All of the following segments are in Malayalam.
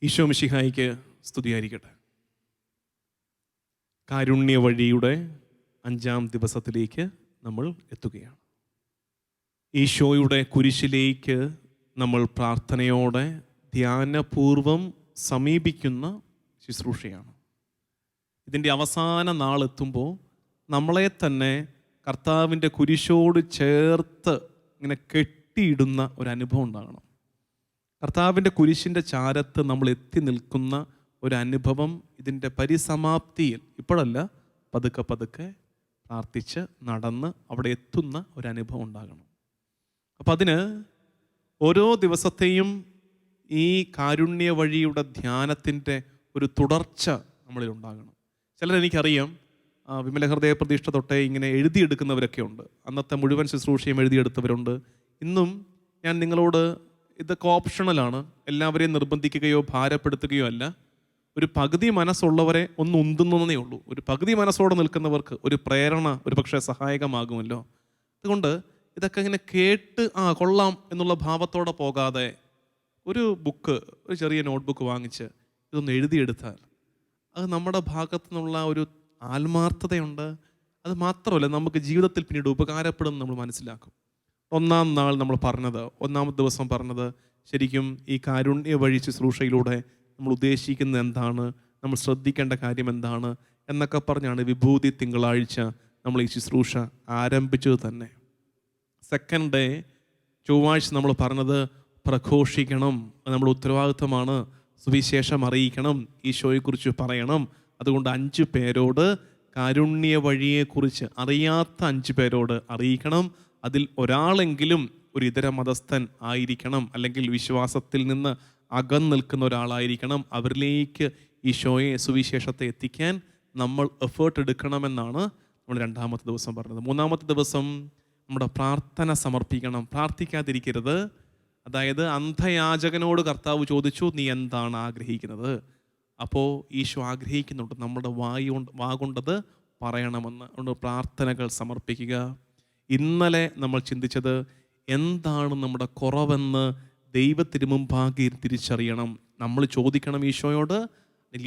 ഈശോ മിശിഹായിക്ക് സ്തുതിയായിരിക്കട്ടെ. കാരുണ്യ വഴിയുടെ 5-ാം ദിവസത്തിലേക്ക് നമ്മൾ എത്തുകയാണ്. ഈശോയുടെ കുരിശിലേക്ക് നമ്മൾ പ്രാർത്ഥനയോടെ ധ്യാനപൂർവം സമീപിക്കുന്ന ശുശ്രൂഷയാണ്. ഇതിൻ്റെ അവസാന നാളെത്തുമ്പോൾ നമ്മളെ തന്നെ കർത്താവിൻ്റെ കുരിശോട് ചേർത്ത് ഇങ്ങനെ കെട്ടിയിടുന്ന ഒരനുഭവം ഉണ്ടാകണം. കർത്താവിൻ്റെ കുരിശിൻ്റെ ചാരത്ത് നമ്മൾ എത്തി നിൽക്കുന്ന ഒരനുഭവം ഇതിൻ്റെ പരിസമാപ്തിയിൽ, ഇപ്പോഴല്ല, പതുക്കെ പതുക്കെ പ്രാർത്ഥിച്ച് നടന്ന് അവിടെ എത്തുന്ന ഒരനുഭവം ഉണ്ടാകണം. അപ്പം അതിന് ഓരോ ദിവസത്തെയും ഈ കാരുണ്യ വഴിയുടെ ധ്യാനത്തിൻ്റെ ഒരു തുടർച്ച നമ്മളിൽ ഉണ്ടാകണം. ചിലരെനിക്കറിയാം, വിമല ഹൃദയ പ്രതിഷ്ഠ തൊട്ടേ ഇങ്ങനെ എഴുതിയെടുക്കുന്നവരൊക്കെ ഉണ്ട്. അന്നത്തെ മുഴുവൻ ശുശ്രൂഷയും എഴുതിയെടുത്തവരുണ്ട്. ഇന്നും ഞാൻ നിങ്ങളോട്, ഇതൊക്കെ ഓപ്ഷണലാണ്, എല്ലാവരെയും നിർബന്ധിക്കുകയോ ഭാരപ്പെടുത്തുകയോ അല്ല. ഒരു പകുതി മനസ്സുള്ളവരെ ഒന്ന് ഉന്തുന്നതേ ഉള്ളൂ. ഒരു പകുതി മനസ്സോടെ നിൽക്കുന്നവർക്ക് ഒരു പ്രേരണ ഒരു പക്ഷേ സഹായകമാകുമല്ലോ. അതുകൊണ്ട് ഇതൊക്കെ ഇങ്ങനെ കേട്ട് കൊള്ളാം എന്നുള്ള ഭാവത്തോടെ പോകാതെ ഒരു ബുക്ക്, ഒരു ചെറിയ നോട്ട്ബുക്ക് വാങ്ങിച്ച് ഇതൊന്ന് എഴുതിയെടുത്താൽ അത് നമ്മുടെ ഭാഗത്തു നിന്നുള്ള ഒരു ആത്മാർത്ഥതയുണ്ട്. അത് മാത്രമല്ല, നമുക്ക് ജീവിതത്തിൽ പിന്നീട് ഉപകാരപ്പെടും നമ്മൾ മനസ്സിലാക്കും. ഒന്നാമത്തെ ദിവസം പറഞ്ഞത് ശരിക്കും ഈ കാരുണ്യ വഴി ശുശ്രൂഷയിലൂടെ നമ്മൾ ഉദ്ദേശിക്കുന്നത് എന്താണ്, നമ്മൾ ശ്രദ്ധിക്കേണ്ട കാര്യം എന്താണ് എന്നൊക്കെ പറഞ്ഞാണ് വിഭൂതി തിങ്കളാഴ്ച നമ്മൾ ഈ ശുശ്രൂഷ ആരംഭിച്ചത് തന്നെ. സെക്കൻഡ് ഡേ ചൊവ്വാഴ്ച നമ്മൾ പറഞ്ഞത് പ്രഘോഷിക്കണം, അത് നമ്മുടെ ഉത്തരവാദിത്വമാണ്. സുവിശേഷം അറിയിക്കണം, ഈശോയെക്കുറിച്ച് പറയണം. അതുകൊണ്ട് 5 പേരോട് കാരുണ്യ വഴിയെക്കുറിച്ച് അറിയാത്ത 5 പേരോട് അറിയിക്കണം. അതിൽ ഒരാളെങ്കിലും ഒരു ഇതര മതസ്ഥൻ ആയിരിക്കണം, അല്ലെങ്കിൽ വിശ്വാസത്തിൽ നിന്ന് അകന്നിൽക്കുന്ന ഒരാളായിരിക്കണം. അവരിലേക്ക് ഈശോയെ, സുവിശേഷത്തെ എത്തിക്കാൻ നമ്മൾ എഫേർട്ട് എടുക്കണമെന്നാണ് നമ്മൾ 2-ാമത്തെ ദിവസം പറഞ്ഞത്. 3-ാമത്തെ ദിവസം നമ്മുടെ പ്രാർത്ഥന സമർപ്പിക്കണം, പ്രാർത്ഥിക്കാതിരിക്കരുത്. അതായത് അന്ധയാചകനോട് കർത്താവ് ചോദിച്ചു, നീ എന്താണ് ആഗ്രഹിക്കുന്നത്? അപ്പോൾ ഈശോ ആഗ്രഹിക്കുന്നുണ്ട് നമ്മുടെ വാഗൊണ്ടത് പറയണമെന്ന്. അതുകൊണ്ട് പ്രാർത്ഥനകൾ സമർപ്പിക്കുക. ഇന്നലെ നമ്മൾ ചിന്തിച്ചത് എന്താണ് നമ്മുടെ കുറവെന്ന് ദൈവത്തിന് മുമ്പാകെ തിരിച്ചറിയണം. നമ്മൾ ചോദിക്കണം ഈശോയോട്,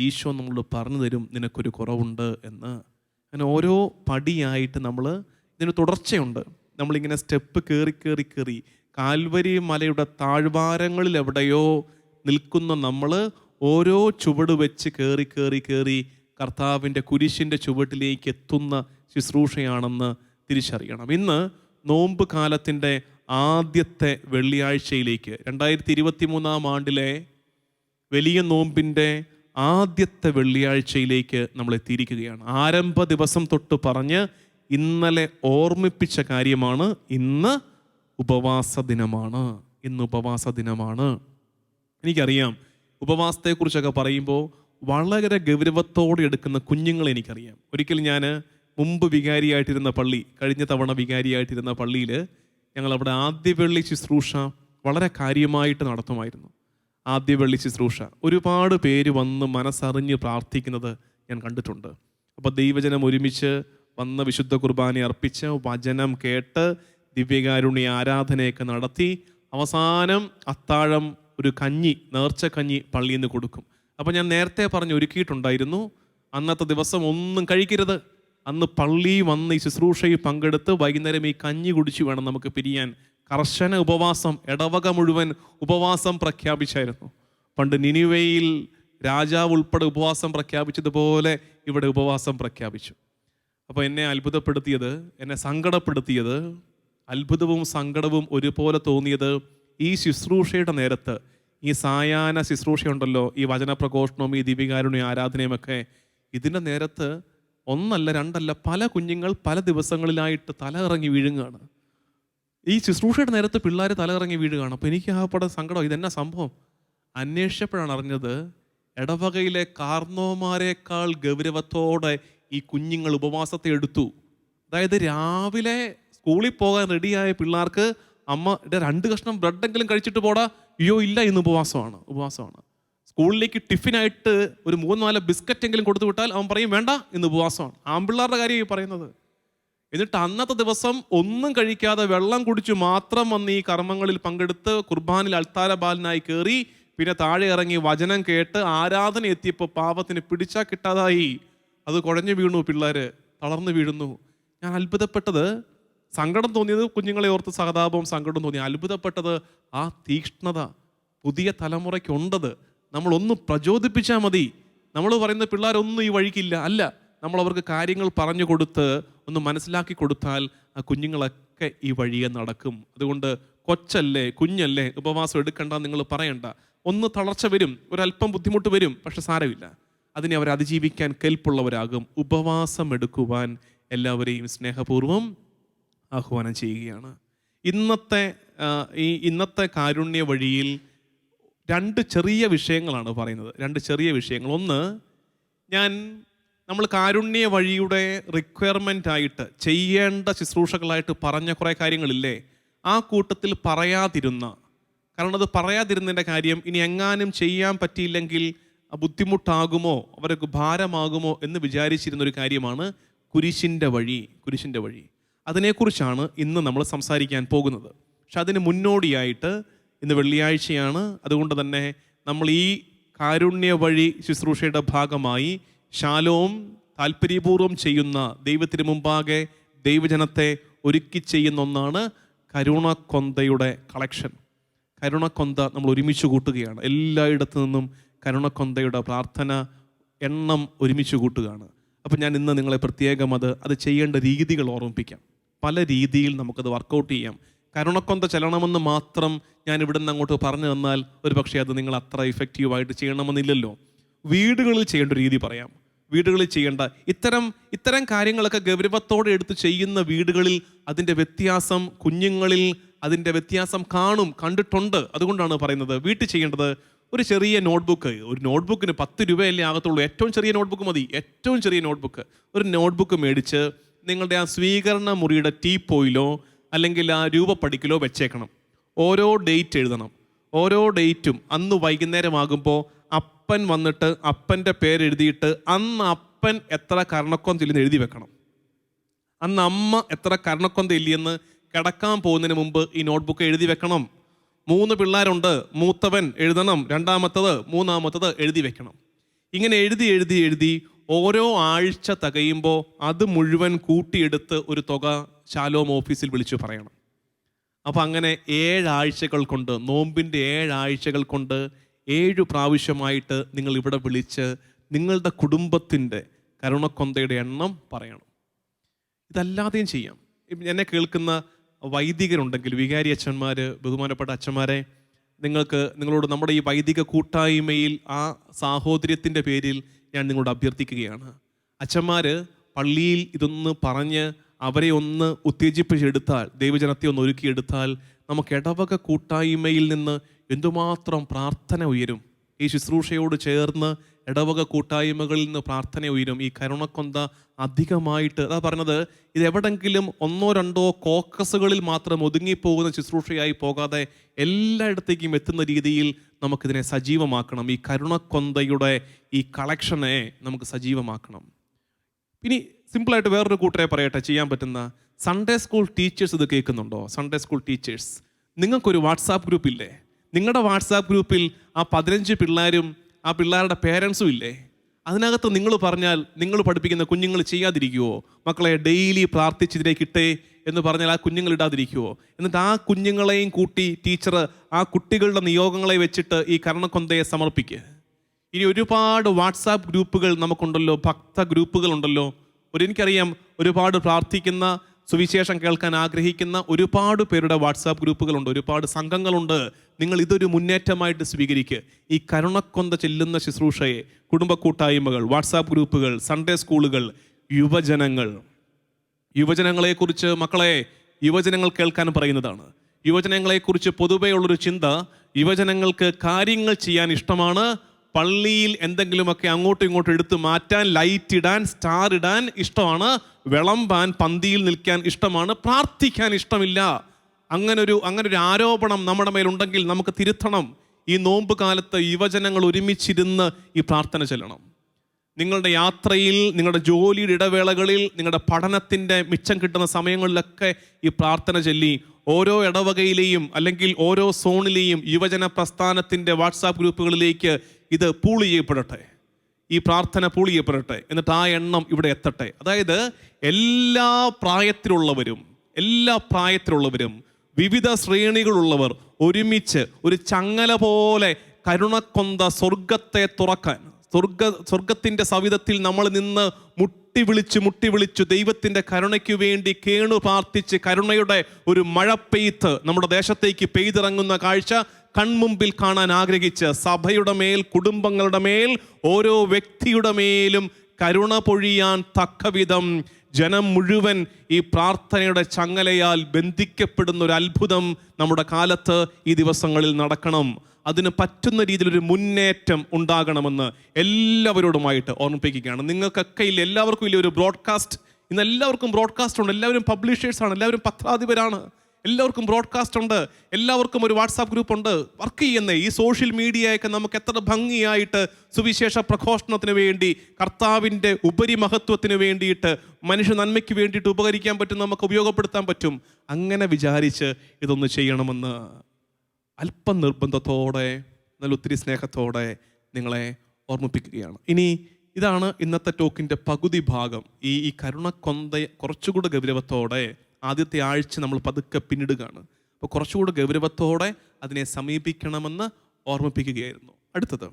ഈശോ നമ്മളോട് പറഞ്ഞു തരും നിനക്കൊരു കുറവുണ്ട് എന്ന്. അങ്ങനെ ഓരോ പടിയായിട്ട് നമ്മൾ ഇതിന് തുടർച്ചയുണ്ട്. നമ്മളിങ്ങനെ സ്റ്റെപ്പ് കയറി കാൽവരി മലയുടെ താഴ്വാരങ്ങളിൽ എവിടെയോ നിൽക്കുന്ന നമ്മൾ ഓരോ ചുവട് വെച്ച് കയറി കർത്താവിൻ്റെ കുരിശിൻ്റെ ചുവട്ടിലേക്ക് എത്തുന്ന ശുശ്രൂഷയാണെന്ന് തിരിച്ചറിയണം. ഇന്ന് നോമ്പ് കാലത്തിൻ്റെ ആദ്യത്തെ വെള്ളിയാഴ്ചയിലേക്ക്, 2023 ആണ്ടിലെ വലിയ നോമ്പിൻ്റെ ആദ്യത്തെ വെള്ളിയാഴ്ചയിലേക്ക് നമ്മൾ എത്തിയിരിക്കുകയാണ്. ആരംഭ ദിവസം തൊട്ട് പറഞ്ഞ് ഇന്നലെ ഓർമ്മിപ്പിച്ച കാര്യമാണ്, ഇന്ന് ഉപവാസ ദിനമാണ്. എനിക്കറിയാം, ഉപവാസത്തെക്കുറിച്ചൊക്കെ പറയുമ്പോൾ വളരെ ഗൗരവത്തോടെ എടുക്കുന്ന കുഞ്ഞുങ്ങളെ എനിക്കറിയാം. ഒരിക്കൽ ഞാൻ മുമ്പ് വികാരിയായിട്ടിരുന്ന പള്ളി, കഴിഞ്ഞ തവണ വികാരിയായിട്ടിരുന്ന പള്ളിയിൽ ഞങ്ങളവിടെ ആദ്യവെള്ളി ശുശ്രൂഷ വളരെ കാര്യമായിട്ട് നടത്തുമായിരുന്നു. ആദ്യവെള്ളി ശുശ്രൂഷ ഒരുപാട് പേര് വന്ന് മനസ്സറിഞ്ഞ് പ്രാർത്ഥിക്കുന്നത് ഞാൻ കണ്ടിട്ടുണ്ട്. അപ്പോൾ ദൈവജനം ഒരുമിച്ച് വന്ന് വിശുദ്ധ കുർബാന അർപ്പിച്ച് വചനം കേട്ട് ദിവ്യകാരുണ്യ ആരാധനയൊക്കെ നടത്തി അവസാനം അത്താഴം ഒരു നേർച്ച കഞ്ഞി പള്ളിയിൽ നിന്ന് കൊടുക്കും. അപ്പോൾ ഞാൻ നേരത്തെ പറഞ്ഞ് ഒരുക്കിയിട്ടുണ്ടായിരുന്നു, അന്നത്തെ ദിവസം ഒന്നും കഴിക്കരുത്. അന്ന് പള്ളി വന്ന് ഈ ശുശ്രൂഷയിൽ പങ്കെടുത്ത് വൈകുന്നേരം ഈ കഞ്ഞി കുടിച്ച് വേണം നമുക്ക് പിരിയാൻ. കർശന ഉപവാസം, ഇടവക മുഴുവൻ ഉപവാസം പ്രഖ്യാപിച്ചായിരുന്നു. പണ്ട് നിനിവേയിൽ രാജാവ് ഉൾപ്പെടെ ഉപവാസം പ്രഖ്യാപിച്ചതുപോലെ ഇവിടെ ഉപവാസം പ്രഖ്യാപിച്ചു. അപ്പോൾ എന്നെ അത്ഭുതപ്പെടുത്തിയത്, എന്നെ സങ്കടപ്പെടുത്തിയത്, അത്ഭുതവും സങ്കടവും ഒരുപോലെ തോന്നിയത് ഈ ശുശ്രൂഷയുടെ നേരത്ത്, ഈ സായാഹ്ന ശുശ്രൂഷയുണ്ടല്ലോ, ഈ വചനപ്രഘോഷണവും ഈ ദിവ്യകാരുണ്യ ആരാധനയുമൊക്കെ, ഇതിൻ്റെ നേരത്ത് 1 അല്ല 2 അല്ല പല കുഞ്ഞുങ്ങൾ പല ദിവസങ്ങളിലായിട്ട് തല ഇറങ്ങി വീഴുകയാണ്. ഈ ശുശ്രൂഷയുടെ നേരത്ത് പിള്ളേർ തല ഇറങ്ങി വീഴുകയാണ്. അപ്പോൾ എനിക്ക് ആകപ്പെടെ സങ്കടം, ഇതെന്നാ സംഭവം? അന്വേഷിച്ചപ്പോഴാണ് അറിഞ്ഞത്, ഇടവകയിലെ കാർന്നോമാരെക്കാൾ ഗൗരവത്തോടെ ഈ കുഞ്ഞുങ്ങൾ ഉപവാസത്തെ എടുത്തു. അതായത് രാവിലെ സ്കൂളിൽ പോകാൻ റെഡിയായ പിള്ളേർക്ക് അമ്മ 2 കഷ്ണം ബ്രെഡെങ്കിലും കഴിച്ചിട്ട് പോടാ, അയ്യോ ഇല്ല, ഇന്ന് ഉപവാസമാണ്. സ്കൂളിലേക്ക് ടിഫിനായിട്ട് ഒരു 3-4 ബിസ്ക്കറ്റെങ്കിലും കൊടുത്തു വിട്ടാൽ അവൻ പറയും വേണ്ട, ഇന്ന് ഉപവാസമാണ്. ആൺപിള്ളേരുടെ കാര്യം ഈ പറയുന്നത്. എന്നിട്ട് അന്നത്തെ ദിവസം ഒന്നും കഴിക്കാതെ വെള്ളം കുടിച്ചു മാത്രം വന്ന് ഈ കർമ്മങ്ങളിൽ പങ്കെടുത്ത് കുർബാനിൽ അൾത്താര ബാലനായി കയറി പിന്നെ താഴെ ഇറങ്ങി വചനം കേട്ട് ആരാധന എത്തിയപ്പോൾ പാപത്തിന് പിടിച്ചാൽ കിട്ടാതായി. അത് കുഴഞ്ഞു വീണു, പിള്ളേര് തളർന്നു വീഴുന്നു. ഞാൻ അത്ഭുതപ്പെട്ടത്, സങ്കടം തോന്നിയത് കുഞ്ഞുങ്ങളെ ഓർത്ത് സഹതാപവും സങ്കടം തോന്നി. അത്ഭുതപ്പെട്ടത് ആ തീക്ഷ്ണത പുതിയ തലമുറയ്ക്കുണ്ടത്. നമ്മളൊന്ന് പ്രചോദിപ്പിച്ചാൽ മതി. നമ്മൾ പറയുന്ന പിള്ളേരൊന്നും ഈ വഴിക്കില്ല, അല്ല, നമ്മൾ അവർക്ക് കാര്യങ്ങൾ പറഞ്ഞു കൊടുത്ത് ഒന്ന് മനസ്സിലാക്കി കൊടുത്താൽ ആ കുഞ്ഞുങ്ങളൊക്കെ ഈ വഴിയെ നടക്കും. അതുകൊണ്ട് കൊച്ചല്ലേ, കുഞ്ഞല്ലേ, ഉപവാസം എടുക്കണ്ട നിങ്ങൾ പറയണ്ട. ഒന്ന് തളർച്ച വരും, ഒരല്പം ബുദ്ധിമുട്ട് വരും, പക്ഷെ സാരമില്ല, അതിനെ അവർ അതിജീവിക്കാൻ കെൽപ്പുള്ളവരാകും. ഉപവാസം എടുക്കുവാൻ എല്ലാവരെയും സ്നേഹപൂർവ്വം ആഹ്വാനം ചെയ്യുകയാണ്. ഇന്നത്തെ കാരുണ്യ വഴിയിൽ രണ്ട് ചെറിയ വിഷയങ്ങളാണ് പറയുന്നത്, രണ്ട് ചെറിയ വിഷയങ്ങൾ. ഒന്ന്, നമ്മൾ കാരുണ്യ വഴിയുടെ റിക്വയർമെൻ്റ് ആയിട്ട് ചെയ്യേണ്ട ശുശ്രൂഷകളായിട്ട് പറഞ്ഞ കുറേ കാര്യങ്ങളില്ലേ, ആ കൂട്ടത്തിൽ പറയാതിരുന്ന, കാരണം അത് പറയാതിരുന്നതിൻ്റെ കാര്യം ഇനി എങ്ങാനും ചെയ്യാൻ പറ്റിയില്ലെങ്കിൽ ബുദ്ധിമുട്ടാകുമോ, അവർക്ക് ഭാരമാകുമോ എന്ന് വിചാരിച്ചിരുന്നൊരു കാര്യമാണ് കുരിശിൻ്റെ വഴി. കുരിശിൻ്റെ വഴി, അതിനെക്കുറിച്ചാണ് ഇന്ന് നമ്മൾ സംസാരിക്കാൻ പോകുന്നത്. പക്ഷെ അതിന് മുന്നോടിയായിട്ട് ഇന്ന് വെള്ളിയാഴ്ചയാണ്. അതുകൊണ്ട് തന്നെ നമ്മൾ ഈ കാരുണ്യ വഴി ശുശ്രൂഷയുടെ ഭാഗമായി ശാലോം താല്പര്യപൂർവ്വം ചെയ്യുന്ന, ദൈവത്തിന് മുമ്പാകെ ദൈവജനത്തെ ഒരുക്കി ചെയ്യുന്ന ഒന്നാണ് കരുണക്കൊന്തയുടെ കളക്ഷൻ. കരുണക്കൊന്ത നമ്മൾ ഒരുമിച്ച് കൂട്ടുകയാണ്. എല്ലായിടത്തു നിന്നും കരുണക്കൊന്തയുടെ പ്രാർത്ഥന എണ്ണം ഒരുമിച്ച് കൂട്ടുകയാണ്. അപ്പം ഞാൻ ഇന്ന് നിങ്ങളെ പ്രത്യേകം അത് ചെയ്യേണ്ട രീതികൾ ഓർമ്മിപ്പിക്കാം. പല രീതിയിൽ നമുക്കത് വർക്കൗട്ട് ചെയ്യാം. കരുണക്കൊന്ത ചെല്ലണമെന്ന് മാത്രം ഞാൻ ഇവിടെ നിന്ന് അങ്ങോട്ട് പറഞ്ഞു തന്നാൽ ഒരു പക്ഷേ അത് നിങ്ങൾ അത്ര ഇഫക്റ്റീവായിട്ട് ചെയ്യണമെന്നില്ലല്ലോ. വീടുകളിൽ ചെയ്യേണ്ട രീതി പറയാം. വീടുകളിൽ ചെയ്യേണ്ട ഇത്തരം കാര്യങ്ങളൊക്കെ ഗൗരവത്തോടെ എടുത്ത് ചെയ്യുന്ന വീടുകളിൽ അതിൻ്റെ വ്യത്യാസം, കുഞ്ഞുങ്ങളിൽ അതിൻ്റെ വ്യത്യാസം കണ്ടിട്ടുണ്ട്. അതുകൊണ്ടാണ് പറയുന്നത് വീട്ടിൽ ചെയ്യേണ്ടത്. ഒരു ചെറിയ നോട്ട്ബുക്ക്, ഒരു നോട്ട്ബുക്കിന് 10 രൂപയല്ലേ ആകത്തുള്ളൂ. ഏറ്റവും ചെറിയ നോട്ട്ബുക്ക് മതി, ഏറ്റവും ചെറിയ നോട്ട്ബുക്ക്. ഒരു നോട്ട്ബുക്ക് മേടിച്ച് നിങ്ങളുടെ ആ സ്വീകരണ മുറിയുടെ ടീപ്പോയിലോ അല്ലെങ്കിൽ ആ രൂപപ്പടിക്കലോ വെച്ചേക്കണം. ഓരോ ഡേറ്റ് എഴുതണം. ഓരോ ഡേറ്റും അന്ന് വൈകുന്നേരമാകുമ്പോൾ അപ്പൻ വന്നിട്ട് അപ്പൻ്റെ പേരെഴുതിയിട്ട് അന്ന് അപ്പൻ എത്ര കരുണക്കൊന്ത ഇല്ലെന്ന് എഴുതി വെക്കണം. അന്ന് അമ്മ എത്ര കരുണക്കൊന്ത ഇല്ലെന്ന് കിടക്കാൻ പോകുന്നതിന് മുമ്പ് ഈ നോട്ട്ബുക്ക് എഴുതി വെക്കണം. 3 പിള്ളേരുണ്ട്, മൂത്തവൻ എഴുതണം, രണ്ടാമത്തത്, മൂന്നാമത്തത് എഴുതി വെക്കണം. ഇങ്ങനെ എഴുതി എഴുതി എഴുതി ഓരോ ആഴ്ച തികയുമ്പോൾ അത് മുഴുവൻ കൂട്ടിയെടുത്ത് ഒരു തുക ശാലോം ഓഫീസിൽ വിളിച്ചു പറയണം. അപ്പം അങ്ങനെ 7 ആഴ്ചകൾ കൊണ്ട്, നോമ്പിൻ്റെ 7 ആഴ്ചകൾ കൊണ്ട് 7 പ്രാവശ്യമായിട്ട് നിങ്ങൾ ഇവിടെ വിളിച്ച് നിങ്ങളുടെ കുടുംബത്തിൻ്റെ കരുണക്കൊന്തയുടെ എണ്ണം പറയണം. ഇതല്ലാതെയും ചെയ്യാം. എന്നെ കേൾക്കുന്ന വൈദികരുണ്ടെങ്കിൽ, വികാരി അച്ഛന്മാർ, ബഹുമാനപ്പെട്ട അച്ഛന്മാരെ, നിങ്ങളോട് നമ്മുടെ ഈ വൈദിക കൂട്ടായ്മയിൽ ആ സാഹോദര്യത്തിൻ്റെ പേരിൽ ഞാൻ നിങ്ങളോട് അഭ്യർത്ഥിക്കുകയാണ്. അച്ഛന്മാർ പള്ളിയിൽ ഇതൊന്ന് പറഞ്ഞ് അവരെ ഒന്ന് ഉത്തേജിപ്പിച്ചെടുത്താൽ, ദൈവജനത്തെ ഒന്ന് ഒരുക്കിയെടുത്താൽ, നമുക്ക് ഇടവക കൂട്ടായ്മയിൽ നിന്ന് എന്തുമാത്രം പ്രാർത്ഥന ഉയരും. ഈ ശുശ്രൂഷയോട് ചേർന്ന് ഇടവക കൂട്ടായ്മകളിൽ നിന്ന് പ്രാർത്ഥന ഉയരും. ഈ കരുണക്കൊന്ത അധികമായിട്ട്, അതാ പറഞ്ഞത്, ഇതെവിടെങ്കിലും 1-2 കോക്കസുകളിൽ മാത്രം ഒതുങ്ങിപ്പോകുന്ന ശുശ്രൂഷയായി പോകാതെ എല്ലായിടത്തേക്കും എത്തുന്ന രീതിയിൽ നമുക്കിതിനെ സജീവമാക്കണം. ഈ കരുണക്കൊന്തയുടെ ഈ കളക്ഷനെ നമുക്ക് സജീവമാക്കണം. ഇനി സിമ്പിളായിട്ട് വേറൊരു കൂട്ടരെ പറയട്ടെ, ചെയ്യാൻ പറ്റുന്ന. സൺഡേ സ്കൂൾ ടീച്ചേഴ്സ് ഇത് കേൾക്കുന്നുണ്ടോ? സൺഡേ സ്കൂൾ ടീച്ചേഴ്സ്, നിങ്ങൾക്കൊരു വാട്സാപ്പ് ഗ്രൂപ്പില്ലേ? നിങ്ങളുടെ വാട്സാപ്പ് ഗ്രൂപ്പിൽ ആ 15 പിള്ളേരും ആ പിള്ളേരുടെ പേരൻസും ഇല്ലേ? അതിനകത്ത് നിങ്ങൾ പറഞ്ഞാൽ നിങ്ങൾ പഠിപ്പിക്കുന്ന കുഞ്ഞുങ്ങൾ ചെയ്യാതിരിക്കുമോ? മക്കളെ ഡെയിലി പ്രാർത്ഥിച്ചിതിലേക്ക് ഇട്ടേ എന്ന് പറഞ്ഞാൽ ആ കുഞ്ഞുങ്ങൾ ഇടാതിരിക്കുമോ? എന്നിട്ട് ആ കുഞ്ഞുങ്ങളെയും കൂട്ടി ടീച്ചർ ആ കുട്ടികളുടെ നിയോഗങ്ങളെ വെച്ചിട്ട് ഈ കരുണക്കൊന്തയെ സമർപ്പിക്കുക. ഇനി ഒരുപാട് വാട്സാപ്പ് ഗ്രൂപ്പുകൾ നമുക്കുണ്ടല്ലോ, ഭക്ത ഗ്രൂപ്പുകളുണ്ടല്ലോ. എനിക്കറിയാം ഒരുപാട് പ്രാർത്ഥിക്കുന്ന, സുവിശേഷം കേൾക്കാൻ ആഗ്രഹിക്കുന്ന ഒരുപാട് പേരുടെ വാട്സാപ്പ് ഗ്രൂപ്പുകളുണ്ട്, ഒരുപാട് സംഘങ്ങളുണ്ട്. നിങ്ങൾ ഇതൊരു മുന്നേറ്റമായിട്ട് സ്വീകരിക്കുക. ഈ കരുണക്കൊന്ത ചെല്ലുന്ന ശുശ്രൂഷയെ, കുടുംബ കൂട്ടായ്മകൾ, വാട്സാപ്പ് ഗ്രൂപ്പുകൾ, സൺഡേ സ്കൂളുകൾ, യുവജനങ്ങളെക്കുറിച്ച്, മക്കളെ, യുവജനങ്ങൾ കേൾക്കാൻ പറയുന്നതാണ്. യുവജനങ്ങളെക്കുറിച്ച് പൊതുവേ ഉള്ളൊരു ചിന്ത, യുവജനങ്ങൾക്ക് കാര്യങ്ങൾ ചെയ്യാൻ ഇഷ്ടമാണ്, പള്ളിയിൽ എന്തെങ്കിലുമൊക്കെ അങ്ങോട്ടും ഇങ്ങോട്ടും എടുത്ത് മാറ്റാൻ, ലൈറ്റ് ഇടാൻ, സ്റ്റാർ ഇടാൻ ഇഷ്ടമാണ്, വിളമ്പാൻ, പന്തിയിൽ നിൽക്കാൻ ഇഷ്ടമാണ്, പ്രാർത്ഥിക്കാൻ ഇഷ്ടമില്ല. അങ്ങനൊരു ആരോപണം നമ്മുടെ മേലുണ്ടെങ്കിൽ നമുക്ക് തിരുത്തണം. ഈ നോമ്പ് കാലത്ത് യുവജനങ്ങൾ ഒരുമിച്ചിരുന്ന് ഈ പ്രാർത്ഥന ചെല്ലണം. നിങ്ങളുടെ യാത്രയിൽ, നിങ്ങളുടെ ജോലിയുടെ ഇടവേളകളിൽ, നിങ്ങളുടെ പഠനത്തിൻ്റെ മിച്ചം കിട്ടുന്ന സമയങ്ങളിലൊക്കെ ഈ പ്രാർത്ഥന ചൊല്ലി ഓരോ ഇടവകയിലെയും അല്ലെങ്കിൽ ഓരോ സോണിലെയും യുവജന പ്രസ്ഥാനത്തിൻ്റെ വാട്സാപ്പ് ഗ്രൂപ്പുകളിലേക്ക് ഇത് പൂൾ ചെയ്യപ്പെടട്ടെ. ഈ പ്രാർത്ഥന പൂൾ ചെയ്യപ്പെടട്ടെ. എന്നിട്ട് ആ എണ്ണം ഇവിടെ എത്തട്ടെ. അതായത് എല്ലാ പ്രായത്തിലുള്ളവരും വിവിധ ശ്രേണികളുള്ളവർ ഒരുമിച്ച് ഒരു ചങ്ങല പോലെ കരുണക്കൊന്ത സ്വർഗത്തെ തുറക്കാൻ, സ്വർഗത്തിൻ്റെ സവിധത്തിൽ നമ്മൾ നിന്ന് മുട്ടി വിളിച്ചു ദൈവത്തിൻ്റെ കരുണയ്ക്ക് വേണ്ടി കേണു പ്രാർത്ഥിച്ച് കരുണയുടെ ഒരു മഴപ്പെയ്ത്ത് നമ്മുടെ ദേശത്തേക്ക് പെയ്തിറങ്ങുന്ന കാഴ്ച കൺമുമ്പിൽ കാണാൻ ആഗ്രഹിച്ച് സഭയുടെ മേൽ, കുടുംബങ്ങളുടെ മേൽ, ഓരോ വ്യക്തിയുടെ മേലും കരുണ പൊഴിയാൻ തക്കവിധം ജനം മുഴുവൻ ഈ പ്രാർത്ഥനയുടെ ചങ്ങലയാൽ ബന്ധിക്കപ്പെടുന്ന ഒരു അത്ഭുതം നമ്മുടെ കാലത്ത് ഈ ദിവസങ്ങളിൽ നടക്കണം. അതിന് പറ്റുന്ന രീതിയിലൊരു മുന്നേറ്റം ഉണ്ടാകണമെന്ന് എല്ലാവരോടുമായിട്ട് ഓർമ്മിപ്പിക്കുകയാണ്. നിങ്ങൾക്കൊക്കെ ഇല്ല, എല്ലാവർക്കും ഇല്ല ഒരു ബ്രോഡ്കാസ്റ്റ്. ഇന്ന് എല്ലാവർക്കും ബ്രോഡ്കാസ്റ്റ് ഉണ്ട്. എല്ലാവരും പബ്ലിഷേഴ്സാണ്, എല്ലാവരും പത്രാധിപരാണ്, എല്ലാവർക്കും ബ്രോഡ്കാസ്റ്റ് ഉണ്ട്, എല്ലാവർക്കും ഒരു വാട്സാപ്പ് ഗ്രൂപ്പ് ഉണ്ട്. വർക്ക് ചെയ്യുന്ന ഈ സോഷ്യൽ മീഡിയയൊക്കെ നമുക്ക് എത്ര ഭംഗിയായിട്ട് സുവിശേഷ പ്രഘോഷണത്തിന് വേണ്ടി, കർത്താവിൻ്റെ ഉപരിമഹത്വത്തിന് വേണ്ടിയിട്ട്, മനുഷ്യ നന്മയ്ക്ക് വേണ്ടിയിട്ട് ഉപകരിക്കാൻ പറ്റും, നമുക്ക് ഉപയോഗപ്പെടുത്താൻ പറ്റും. അങ്ങനെ വിചാരിച്ച് ഇതൊന്ന് ചെയ്യണമെന്ന് അല്പം നിർബന്ധത്തോടെ, നല്ല ഒത്തിരി സ്നേഹത്തോടെ നിങ്ങളെ ഓർമ്മിപ്പിക്കുകയാണ്. ഇനി ഇതാണ് ഇന്നത്തെ ടോക്കിൻ്റെ പകുതി ഭാഗം. ഈ കരുണക്കൊന്ത കുറച്ചുകൂടെ ഗൗരവത്തോടെ ആദ്യത്തെ ആഴ്ച നമ്മൾ പതുക്കെ പിന്നിടുകയാണ്. അപ്പോൾ കുറച്ചുകൂടെ ഗൗരവത്തോടെ അതിനെ സമീപിക്കണമെന്ന് ഓർമ്മിപ്പിക്കുകയായിരുന്നു. അടുത്തത്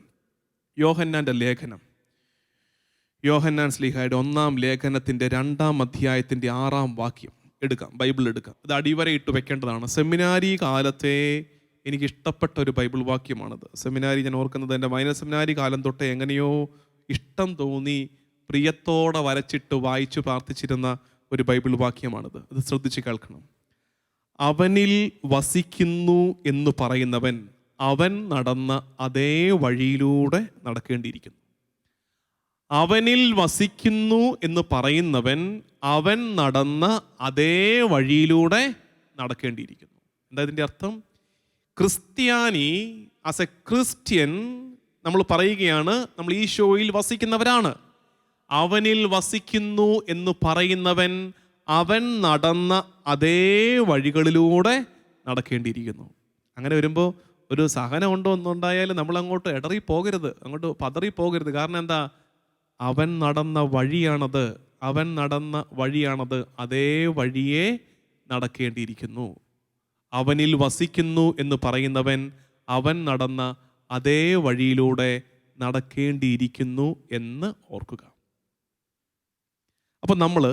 യോഹന്നാൻ്റെ ലേഖനം, യോഹന്നാൻ ശ്ലീഹായുടെ 1-ാം ലേഖനത്തിൻ്റെ 2-ാം അധ്യായത്തിൻ്റെ 6-ാം വാക്യം എടുക്കാം, ബൈബിൾ എടുക്കാം. അത് അടിവരയിട്ട് വെക്കേണ്ടതാണ്. സെമിനാരി കാലത്തെ എനിക്കിഷ്ടപ്പെട്ട ഒരു ബൈബിൾ വാക്യമാണത്. സെമിനാരി, ഞാൻ ഓർക്കുന്നത് എൻ്റെ മൈനർ സെമിനാരി കാലം തൊട്ടേ എങ്ങനെയോ ഇഷ്ടം തോന്നി പ്രിയത്തോടെ വരച്ചിട്ട് വായിച്ചു പ്രാർത്ഥിച്ചിരുന്ന ഒരു ബൈബിൾ വാക്യമാണിത്. അത് ശ്രദ്ധിച്ച് കേൾക്കണം. അവനിൽ വസിക്കുന്നു എന്ന് പറയുന്നവൻ അവൻ നടന്ന അതേ വഴിയിലൂടെ നടക്കേണ്ടിയിരിക്കുന്നു. അവനിൽ വസിക്കുന്നു എന്ന് പറയുന്നവൻ അവൻ നടന്ന അതേ വഴിയിലൂടെ നടക്കേണ്ടിയിരിക്കുന്നു. എന്താ ഇതിൻ്റെ അർത്ഥം? ക്രിസ്ത്യാനി, ആസ് എ ക്രിസ്ത്യൻ നമ്മൾ പറയുകയാണ്, നമ്മൾ ഈശോയിൽ വസിക്കുന്നവരാണ്. അവനിൽ വസിക്കുന്നു എന്ന് പറയുന്നവൻ അവൻ നടന്ന അതേ വഴികളിലൂടെ നടക്കേണ്ടിയിരിക്കുന്നു. അങ്ങനെ വരുമ്പോൾ ഒരു സഹനം ഉണ്ടോ ഒന്നുണ്ടായാലും നമ്മൾ അങ്ങോട്ട് ഇടറിപ്പോകരുത്, അങ്ങോട്ട് പതറിപ്പോകരുത്. കാരണം എന്താ? അവൻ നടന്ന വഴിയാണത്, അവൻ നടന്ന വഴിയാണത്, അതേ വഴിയെ നടക്കേണ്ടിയിരിക്കുന്നു. അവനിൽ വസിക്കുന്നു എന്ന് പറയുന്നവൻ അവൻ നടന്ന അതേ വഴിയിലൂടെ നടക്കേണ്ടിയിരിക്കുന്നു എന്ന് ഓർക്കുക. അപ്പോൾ നമ്മൾ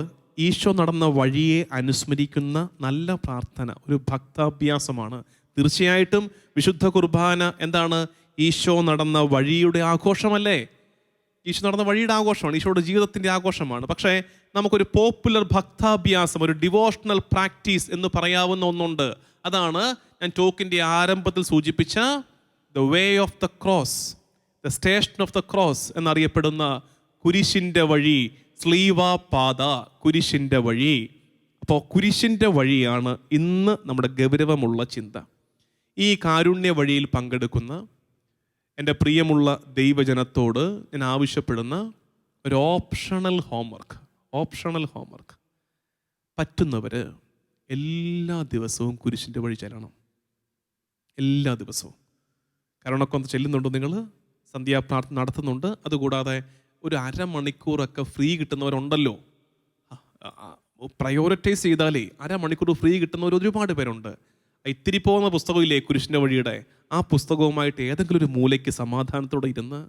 ഈശോ നടന്ന വഴിയെ അനുസ്മരിക്കുന്ന നല്ല പ്രാർത്ഥന ഒരു ഭക്താഭ്യാസമാണ്. തീർച്ചയായിട്ടും വിശുദ്ധ കുർബാന എന്താണ്? ഈശോ നടന്ന വഴിയുടെ ആഘോഷമല്ലേ? ഈശോ നടന്ന വഴിയുടെ ആഘോഷമാണ്, ഈശോയുടെ ജീവിതത്തിൻ്റെ ആഘോഷമാണ്. പക്ഷേ നമുക്കൊരു പോപ്പുലർ ഭക്താഭ്യാസം, ഒരു ഡിവോഷണൽ പ്രാക്ടീസ് എന്ന് പറയാവുന്ന ഒന്നുണ്ട്. അതാണ് ഞാൻ ടോക്കിൻ്റെ ആരംഭത്തിൽ സൂചിപ്പിച്ച the way of the cross, the station of the cross എന്നറിയപ്പെടുന്ന കുരിശിൻ്റെ വഴി, സ്ലീവാ പാത, കുരിശിൻ്റെ വഴി. അപ്പോൾ കുരിശിൻ്റെ വഴിയാണ് ഇന്ന് നമ്മുടെ ഗൗരവമുള്ള ചിന്ത. ഈ കാരുണ്യ വഴിയിൽ പങ്കെടുക്കുന്ന എൻ്റെ പ്രിയമുള്ള ദൈവജനത്തോട് ഞാൻ ആവശ്യപ്പെടുന്ന ഒരു ഓപ്ഷണൽ ഹോംവർക്ക്, പറ്റുന്നവർ എല്ലാ ദിവസവും കുരിശിൻ്റെ വഴി ചെല്ലണം. എല്ലാ ദിവസവും കരുണക്കൊന്ത ചെല്ലുന്നുണ്ട്, നിങ്ങൾ സന്ധ്യാപ്രാർത്ഥന നടത്തുന്നുണ്ട്. അതുകൂടാതെ ഒരു അരമണിക്കൂറൊക്കെ ഫ്രീ കിട്ടുന്നവരുണ്ടല്ലോ. പ്രയോറിറ്റൈസ് ചെയ്താലേ അരമണിക്കൂർ ഫ്രീ കിട്ടുന്നവർ ഒരുപാട് പേരുണ്ട്. ഇത്തിരി പോകുന്ന പുസ്തകമില്ലേ കുരിശിൻ്റെ വഴിയുടെ, ആ പുസ്തകവുമായിട്ട് ഏതെങ്കിലും ഒരു മൂലയ്ക്ക് സമാധാനത്തോടെ ഇരുന്ന്,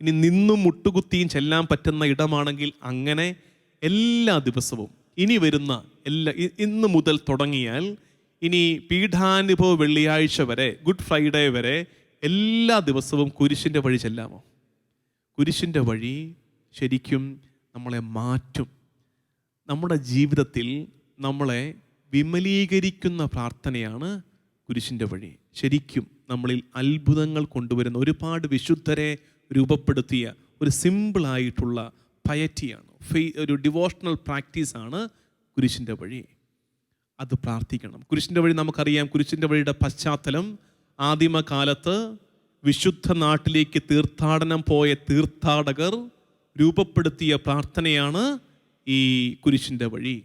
ഇനി നിന്നും മുട്ടുകുത്തിയും ചെല്ലാൻ പറ്റുന്ന ഇടമാണെങ്കിൽ അങ്ങനെ എല്ലാ ദിവസവും, ഇനി വരുന്ന ഇന്ന് മുതൽ തുടങ്ങിയാൽ ഇനി പീഠാനുഭവ വെള്ളിയാഴ്ച വരെ, ഗുഡ് ഫ്രൈഡേ വരെ എല്ലാ ദിവസവും കുരിശിൻ്റെ വഴി ചെല്ലാമോ? കുരിശിൻ്റെ വഴി ശരിക്കും നമ്മളെ മാറ്റും. നമ്മുടെ ജീവിതത്തിൽ നമ്മളെ വിമലീകരിക്കുന്ന പ്രാർത്ഥനയാണ് കുരിശിൻ്റെ വഴി. ശരിക്കും നമ്മളിൽ അത്ഭുതങ്ങൾ കൊണ്ടുവരുന്ന ഒരുപാട് വിശുദ്ധരെ രൂപപ്പെടുത്തിയ ഒരു സിമ്പിളായിട്ടുള്ള പയറ്റിയാണ്, ഒരു ഡിവോഷണൽ പ്രാക്ടീസാണ് കുരിശിൻ്റെ വഴി. അത് പ്രാർത്ഥിക്കണം. കുരിശിൻ്റെ വഴി നമുക്കറിയാം. കുരിശിൻ്റെ വഴിയുടെ പശ്ചാത്തലം, ആദിമകാലത്ത് വിശുദ്ധ നാട്ടിലേക്ക് തീർത്ഥാടനം പോയ തീർത്ഥാടകർ രൂപപ്പെടുത്തിയ പ്രാർത്ഥനയാണ് ഈ കുരിശിൻ്റെ വഴി.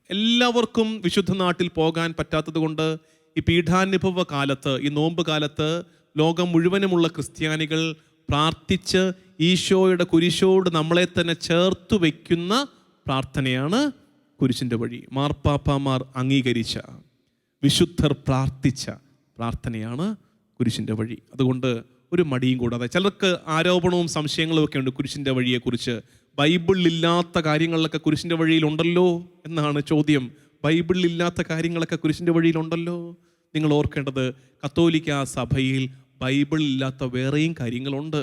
എല്ലാവർക്കും വിശുദ്ധ നാട്ടിൽ പോകാൻ പറ്റാത്തത് കൊണ്ട് ഈ പീഠാനുഭവ കാലത്ത്, ഈ നോമ്പ് കാലത്ത് ലോകം മുഴുവനുമുള്ള ക്രിസ്ത്യാനികൾ പ്രാർത്ഥിച്ച് ഈശോയുടെ കുരിശോട് നമ്മളെ തന്നെ ചേർത്ത് വയ്ക്കുന്ന പ്രാർത്ഥനയാണ് കുരിശിൻ്റെ വഴി. മാർപ്പാപ്പാമാർ അംഗീകരിച്ച, വിശുദ്ധർ പ്രാർത്ഥിച്ച പ്രാർത്ഥനയാണ് കുരിശിൻ്റെ വഴി. അതുകൊണ്ട് ഒരു മടിയും കൂടാതെ, ചിലർക്ക് ആരോപണവും സംശയങ്ങളും ഒക്കെ ഉണ്ട് കുരിശിൻ്റെ വഴിയെക്കുറിച്ച്. ബൈബിളിലില്ലാത്ത കാര്യങ്ങളിലൊക്കെ കുരിശിൻ്റെ വഴിയിലുണ്ടല്ലോ എന്നാണ് ചോദ്യം. ബൈബിളിലില്ലാത്ത കാര്യങ്ങളൊക്കെ കുരിശിൻ്റെ വഴിയിലുണ്ടല്ലോ. നിങ്ങൾ ഓർക്കേണ്ടത്, കത്തോലിക്ക സഭയിൽ ബൈബിളില്ലാത്ത വേറെയും കാര്യങ്ങളുണ്ട്.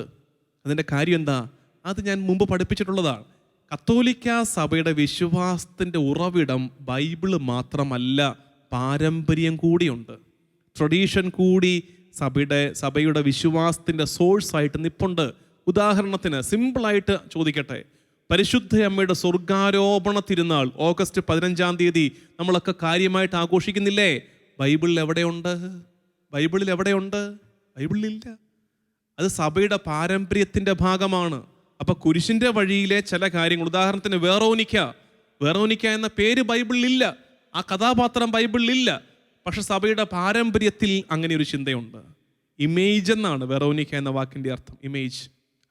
അതിൻ്റെ കാര്യം എന്താ? അത് ഞാൻ മുമ്പ് പഠിപ്പിച്ചിട്ടുള്ളതാണ്. കത്തോലിക്ക സഭയുടെ വിശ്വാസത്തിൻ്റെ ഉറവിടം ബൈബിള് മാത്രമല്ല, പാരമ്പര്യം കൂടിയുണ്ട്. ട്രഡീഷൻ കൂടി സഭയുടെ വിശ്വാസത്തിൻ്റെ സോഴ്സായിട്ട് നിപ്പുണ്ട്. ഉദാഹരണത്തിന് സിമ്പിളായിട്ട് ചോദിക്കട്ടെ, പരിശുദ്ധ അമ്മയുടെ സ്വർഗാരോപണ തിരുനാൾ ഓഗസ്റ്റ് 15-ാം തീയതി നമ്മളൊക്കെ കാര്യമായിട്ട് ആഘോഷിക്കുന്നില്ലേ? ബൈബിളിൽ എവിടെയുണ്ട്? ബൈബിളിലില്ല. അത് സഭയുടെ പാരമ്പര്യത്തിൻ്റെ ഭാഗമാണ്. അപ്പൊ കുരിശിൻ്റെ വഴിയിലെ ചില കാര്യങ്ങൾ, ഉദാഹരണത്തിന് വെറോനിക്ക എന്ന പേര് ബൈബിളിലില്ല, ആ കഥാപാത്രം ബൈബിളിലില്ല. പക്ഷെ സഭയുടെ പാരമ്പര്യത്തിൽ അങ്ങനെ ഒരു ചിന്തയുണ്ട്. ഇമേജ് എന്നാണ് വെറോനിക്ക എന്ന വാക്കിൻ്റെ അർത്ഥം, ഇമേജ്.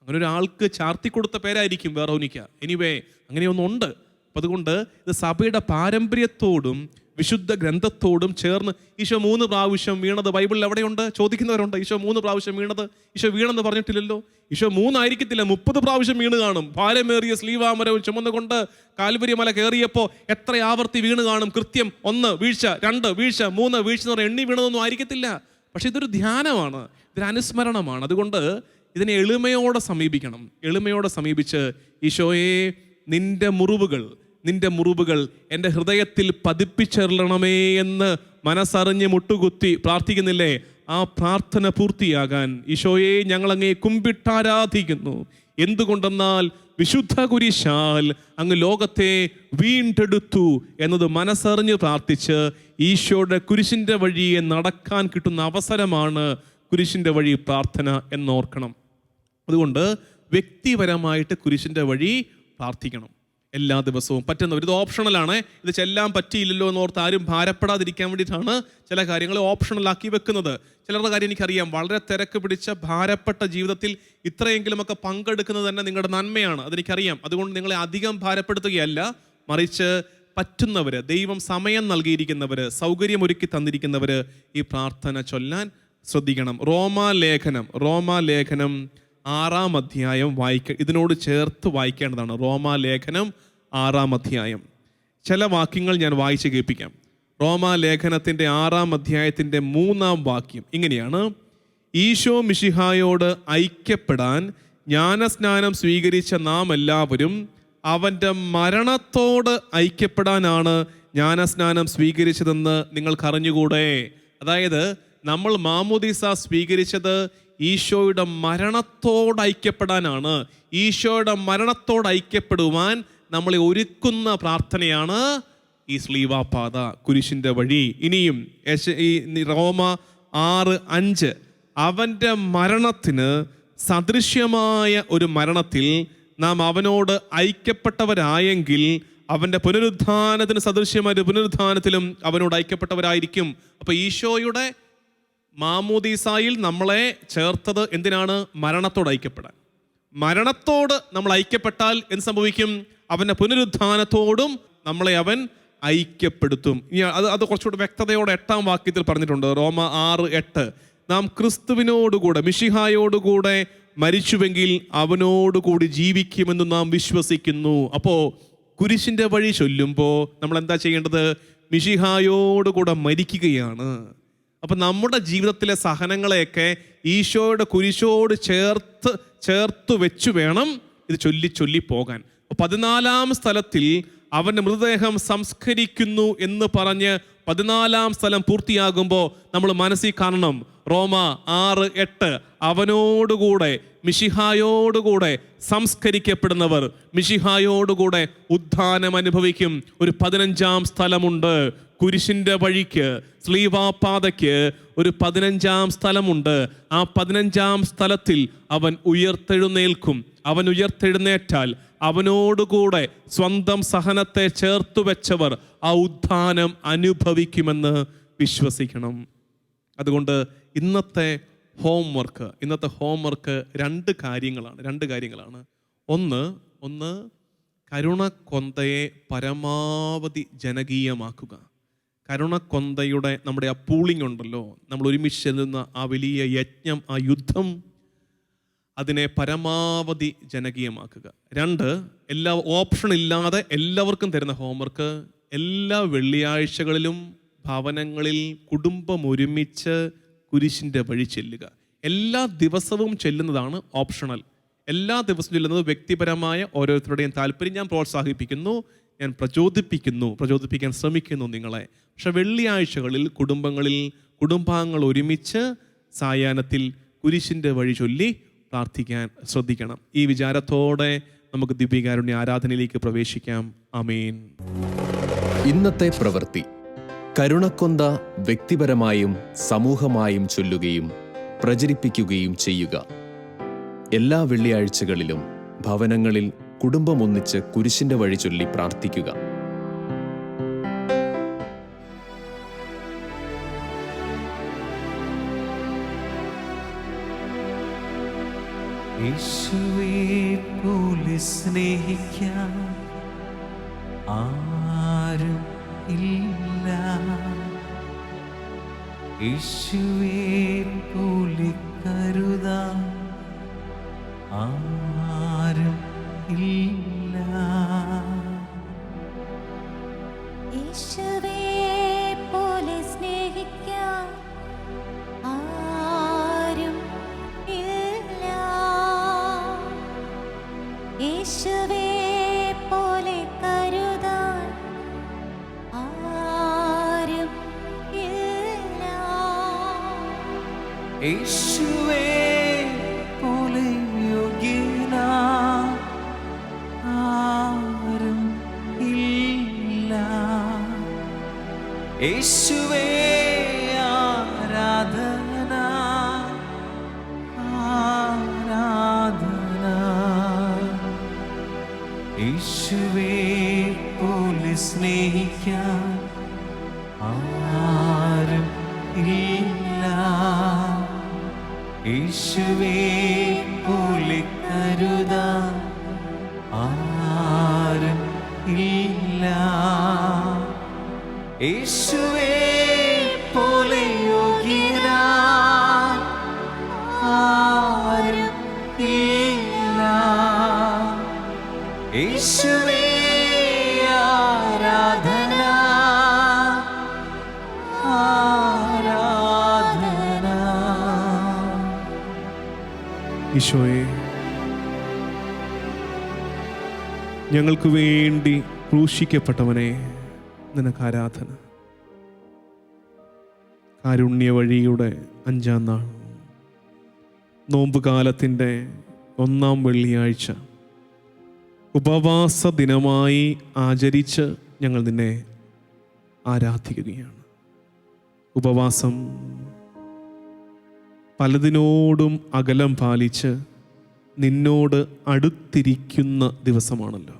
അങ്ങനെ ഒരാൾക്ക് ചാർത്തി കൊടുത്ത പേരായിരിക്കും വെറോനിക്ക. എനിവേ, അങ്ങനെയൊന്നുണ്ട്. അപ്പം അതുകൊണ്ട് ഇത് സഭയുടെ പാരമ്പര്യത്തോടും വിശുദ്ധ ഗ്രന്ഥത്തോടും ചേർന്ന് ഈശോ 3 പ്രാവശ്യം വീണത് ബൈബിളിൽ എവിടെയുണ്ട്? ചോദിക്കുന്നവരുണ്ട്. ഈശോ 3 പ്രാവശ്യം വീണത്, ഈശോ വീണെന്ന് പറഞ്ഞിട്ടില്ലല്ലോ. ഈശോ 3 ആയിരിക്കത്തില്ല, 30 പ്രാവശ്യം വീണ് കാണും. ഭാരമേറിയ സ്ലീവാമരവും ചുമന്നുകൊണ്ട് കാൽവരി മല കയറിയപ്പോൾ എത്ര ആവർത്തി വീണ് കാണും? കൃത്യം 1 വീഴ്ച, 2 വീഴ്ച, 3 വീഴ്ച എന്ന് പറഞ്ഞാൽ എണ്ണി വീണതൊന്നും ആയിരിക്കത്തില്ല. പക്ഷെ ഇതൊരു ധ്യാനമാണ്, ഇതൊരു അനുസ്മരണമാണ്. അതുകൊണ്ട് ഇതിനെ എളിമയോടെ സമീപിക്കണം. എളിമയോടെ സമീപിച്ച്, ഈശോയെ, നിന്റെ മുറിവുകൾ എൻ്റെ ഹൃദയത്തിൽ പതിപ്പിച്ചെറണമേ എന്ന് മനസ്സറിഞ്ഞ് മുട്ടുകുത്തി പ്രാർത്ഥിക്കുന്നില്ലേ? ആ പ്രാർത്ഥന പൂർത്തിയാകാൻ ഈശോയെ ഞങ്ങളങ്ങേ കുമ്പിട്ടാരാധിക്കുന്നു. എന്തുകൊണ്ടെന്നാൽ വിശുദ്ധ കുരിശാൽ അങ്ങ് ലോകത്തെ വീണ്ടെടുത്തു എന്നത് മനസ്സറിഞ്ഞ് പ്രാർത്ഥിച്ച് ഈശോയുടെ കുരിശിൻ്റെ വഴിയെ നടക്കാൻ കിട്ടുന്ന അവസരമാണ് കുരിശിൻ്റെ വഴി പ്രാർത്ഥന എന്നോർക്കണം. അതുകൊണ്ട് വ്യക്തിപരമായിട്ട് കുരിശിൻ്റെ വഴി പ്രാർത്ഥിക്കണം എല്ലാ ദിവസവും. പറ്റുന്നവർ, ഇത് ഓപ്ഷണലാണ്, ഇത് ചെല്ലാൻ പറ്റിയില്ലല്ലോ എന്നോർത്ത് ആരും ഭാരപ്പെടാതിരിക്കാൻ വേണ്ടിയിട്ടാണ് ചില കാര്യങ്ങൾ ഓപ്ഷണലാക്കി വെക്കുന്നത്. ചിലരുടെ കാര്യം എനിക്കറിയാം, വളരെ തിരക്ക് പിടിച്ച ഭാരപ്പെട്ട ജീവിതത്തിൽ ഇത്രയെങ്കിലുമൊക്കെ പങ്കെടുക്കുന്നത് തന്നെ നിങ്ങളുടെ നന്മയാണ്, അതെനിക്കറിയാം. അതുകൊണ്ട് നിങ്ങളെ അധികം ഭാരപ്പെടുത്തുകയല്ല, മറിച്ച് പറ്റുന്നവർ, ദൈവം സമയം നൽകിയിരിക്കുന്നവർ, സൗകര്യമൊരുക്കി തന്നിരിക്കുന്നവർ ഈ പ്രാർത്ഥന ചൊല്ലാൻ ശ്രദ്ധിക്കണം. റോമാലേഖനം 6-ാം അധ്യായം ഇതിനോട് ചേർത്ത് വായിക്കേണ്ടതാണ്. റോമാലേഖനം 6-ാം അധ്യായം. ചില വാക്യങ്ങൾ ഞാൻ വായിച്ച് കേൾപ്പിക്കാം. റോമാലേഖനത്തിൻ്റെ 6-ാം അധ്യായത്തിൻ്റെ 3-ാം വാക്യം ഇങ്ങനെയാണ്: ഈശോ മിശിഹായോട് ഐക്യപ്പെടാൻ ജ്ഞാനസ്നാനം സ്വീകരിച്ച നാം എല്ലാവരും അവൻ്റെ മരണത്തോട് ഐക്യപ്പെടാനാണ് ജ്ഞാനസ്നാനം സ്വീകരിച്ചതെന്ന് നിങ്ങൾക്കറിഞ്ഞുകൂടെ. അതായത് നമ്മൾ മാമോദീസ സ്വീകരിച്ചത് ഈശോയുടെ മരണത്തോട് ഐക്യപ്പെടാനാണ്. ഈശോയുടെ മരണത്തോട് ഐക്യപ്പെടുവാൻ നമ്മളെ ഒരുക്കുന്ന പ്രാർത്ഥനയാണ് ഈ സ്ലീവാപാത, കുരിശിൻ്റെ വഴി. ഇനിയും റോമ 6:5 അവൻ്റെ മരണത്തിന് സദൃശ്യമായ ഒരു മരണത്തിൽ നാം അവനോട് ഐക്യപ്പെട്ടവരായെങ്കിൽ അവൻ്റെ പുനരുത്ഥാനത്തിന് സദൃശ്യമായ പുനരുത്ഥാനത്തിലും അവനോട് ഐക്യപ്പെട്ടവരായിരിക്കും. അപ്പോൾ ഈശോയുടെ മാമോദീസായിൽ നമ്മളെ ചേർത്തത് എന്തിനാണ്? മരണത്തോട് ഐക്യപ്പെടാൻ. മരണത്തോട് നമ്മൾ ഐക്യപ്പെട്ടാൽ എന്ത് സംഭവിക്കും? അവൻ്റെ പുനരുത്ഥാനത്തോടും നമ്മളെ അവൻ ഐക്യപ്പെടുത്തും. ഇനി അത് കുറച്ചുകൂടി വ്യക്തതയോടെ 8-ാം വാക്യത്തിൽ പറഞ്ഞിട്ടുണ്ട്. റോമ 6:8 നാം ക്രിസ്തുവിനോടുകൂടെ, മിശിഹായോടുകൂടെ മരിച്ചുവെങ്കിൽ അവനോടുകൂടി ജീവിക്കുമെന്ന് നാം വിശ്വസിക്കുന്നു. അപ്പോൾ കുരിശിൻ്റെ വഴി ചൊല്ലുമ്പോൾ നമ്മൾ എന്താ ചെയ്യേണ്ടത്? മിശിഹായോടുകൂടെ മരിക്കുകയാണ്. അപ്പം നമ്മുടെ ജീവിതത്തിലെ സഹനങ്ങളെയൊക്കെ ഈശോയുടെ കുരിശോട് ചേർത്ത് വെച്ചു വേണം ഇത് ചൊല്ലി പോകാൻ. 14-ാം സ്ഥലത്തിൽ അവൻ്റെ മൃതദേഹം സംസ്കരിക്കുന്നു എന്ന് പറഞ്ഞ് 14-ാം സ്ഥലം പൂർത്തിയാകുമ്പോൾ നമ്മൾ മനസ്സിൽ കാണണം റോമ 6:8 അവനോടുകൂടെ, മിശിഹായോടുകൂടെ സംസ്കരിക്കപ്പെടുന്നവർ മിശിഹായോടുകൂടെ ഉദ്ധാനം അനുഭവിക്കും. ഒരു 15-ാം സ്ഥലമുണ്ട്, കുരിശിൻ്റെ വഴിക്ക് സ്ലീവാപാതയ്ക്ക് ഒരു 15-ാം സ്ഥലമുണ്ട്. ആ 15-ാം സ്ഥലത്തിൽ അവൻ ഉയർത്തെഴുന്നേൽക്കും. അവൻ ഉയർത്തെഴുന്നേറ്റാൽ അവനോടുകൂടെ സ്വന്തം സഹനത്തെ ചേർത്തു വെച്ചവർ ആ ഉത്ഥാനം അനുഭവിക്കുമെന്ന് വിശ്വസിക്കണം. അതുകൊണ്ട് ഇന്നത്തെ ഹോംവർക്ക് രണ്ട് കാര്യങ്ങളാണ്. ഒന്ന് കരുണക്കൊന്തയെ പരമാവധി ജനകീയമാക്കുക. കരുണക്കൊന്തയുടെ നമ്മുടെ ആ പൂളിംഗ് ഉണ്ടല്ലോ, നമ്മൾ ഒരുമിച്ച് ചെല്ലുന്ന ആ വലിയ യജ്ഞം, ആ യുദ്ധം, അതിനെ പരമാവധി ജനകീയമാക്കുക. 2, എല്ലാ ഓപ്ഷൻ ഇല്ലാതെ എല്ലാവർക്കും തരുന്ന ഹോംവർക്ക്, എല്ലാ വെള്ളിയാഴ്ചകളിലും ഭവനങ്ങളിൽ കുടുംബം ഒരുമിച്ച് കുരിശിൻ്റെ വഴി ചെല്ലുക. എല്ലാ ദിവസവും ചെല്ലുന്നതാണ് ഓപ്ഷണൽ. എല്ലാ ദിവസവും ചെല്ലുന്നത് വ്യക്തിപരമായ ഓരോരുത്തരുടെയും താല്പര്യം. ഞാൻ പ്രോത്സാഹിപ്പിക്കുന്നു, ഞാൻ പ്രചോദിപ്പിക്കാൻ ശ്രമിക്കുന്നു നിങ്ങളെ. പക്ഷെ വെള്ളിയാഴ്ചകളിൽ കുടുംബാംഗങ്ങൾ ഒരുമിച്ച് സായാഹ്നത്തിൽ കുരിശിൻ്റെ വഴി ചൊല്ലി പ്രാർത്ഥിക്കാൻ ശ്രദ്ധിക്കണം. ഈ വിചാരത്തോടെ നമുക്ക് ദിവ്യകാരുണ്യ ആരാധനയിലേക്ക് പ്രവേശിക്കാം. ആമേൻ. ഇന്നത്തെ പ്രവൃത്തി: കരുണക്കൊന്ത വ്യക്തിപരമായും സമൂഹമായും ചൊല്ലുകയും പ്രചരിപ്പിക്കുകയും ചെയ്യുക. എല്ലാ വെള്ളിയാഴ്ചകളിലും ഭവനങ്ങളിൽ കുടുംബമൊന്നിച്ച് കുരിശിൻ്റെ വഴി ചൊല്ലി പ്രാർത്ഥിക്കുക. യേശുവേ പോലെ സ്നേഹിക്കാൻ ആരും ഇല്ല, യേശുവേ പോലെ കരുതാൻ ആരും ഇല്ല. യേശുവേ പോലെ സ്നേഹിക്കാൻ ആരും ഇല്ല, യേശുവേ പോലെ കരുതാൻ ആരും ഇല്ല. യേശുവേ പോലെ യോഗ്യനാൻ ആരും ഇല്ല, യേശുവേ ആരാധന ആരാധന. യേശുവേ പോലെ സ്നേഹിക്കാൻ ആരും ഇല്ല, യേശുവേ പോലെ കരുതാൻ ആരും ഇല്ല, യേശുവേ പോലെ യോഗ്യനാൻ ആരും ഇല്ല, യേശുവേ ആരാധന ആരാധന. ഈശോയെ, ഞങ്ങൾക്ക് വേണ്ടി ക്രൂശിക്കപ്പെട്ടവനെ, നിനക്ക് ആരാധന. കാരുണ്യ വഴിയുടെ 5-ാം നാൾ, നോമ്പുകാലത്തിൻ്റെ 1-ാം വെള്ളിയാഴ്ച ഉപവാസ ദിനമായി ആചരിച്ച് ഞങ്ങൾ നിന്നെ ആരാധിക്കുകയാണ്. ഉപവാസം പലതിനോടും അകലം പാലിച്ച് നിന്നോട് അടുത്തിരിക്കുന്ന ദിവസമാണല്ലോ.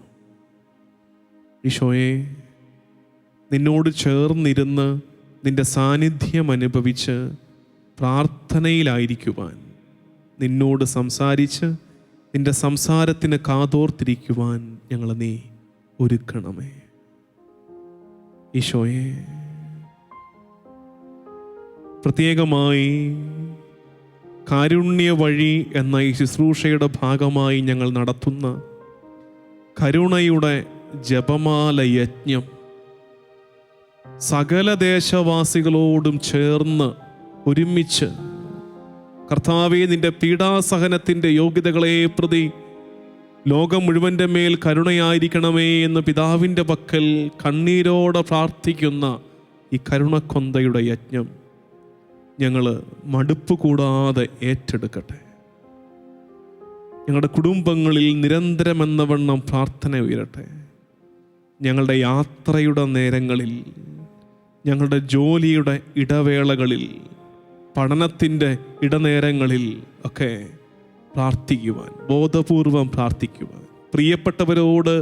ഈശോയെ, നിന്നോട് ചേർന്നിരുന്ന് നിന്റെ സാന്നിധ്യം അനുഭവിച്ച് പ്രാർത്ഥനയിലായിരിക്കുവാൻ, നിന്നോട് സംസാരിച്ച് നിന്റെ സംസാരത്തിന് കാതോർത്തിരിക്കുവാൻ ഞങ്ങൾ നീ ഒരുക്കണമേ. ഈശോയെ, പ്രത്യേകമായി കാരുണ്യ വഴി എന്ന ഈ ശുശ്രൂഷയുടെ ഭാഗമായി ഞങ്ങൾ നടത്തുന്ന കരുണയുടെ ജപമാല യജ്ഞം സകല ദേശവാസികളോടും ചേർന്ന് ഒരുമിച്ച്, കർത്താവേ, നിന്റെ പീഡാസഹനത്തിൻ്റെ യോഗ്യതകളെ പ്രതി ലോകം മുഴുവൻ്റെ മേൽ കരുണയായിരിക്കണമേ എന്ന് പിതാവിൻ്റെ പക്കൽ കണ്ണീരോടെ പ്രാർത്ഥിക്കുന്ന ഈ കരുണക്കൊന്തയുടെ യജ്ഞം ഞങ്ങൾ മടുപ്പ് കൂടാതെ ഏറ്റെടുക്കട്ടെ. ഞങ്ങളുടെ കുടുംബങ്ങളിൽ നിരന്തരമെന്നവണ്ണം പ്രാർത്ഥന ഉയരട്ടെ. ഞങ്ങളുടെ യാത്രയുടെ നേരങ്ങളിൽ ഞങ്ങളുടെ ജോലിയുടെ ഇടവേളകളിൽ, പഠനത്തിൻ്റെ ഇടനേരങ്ങളിൽ ഒക്കെ പ്രാർത്ഥിക്കുവാൻ, ബോധപൂർവം പ്രാർത്ഥിക്കുവാൻ, പ്രിയപ്പെട്ടവരോട്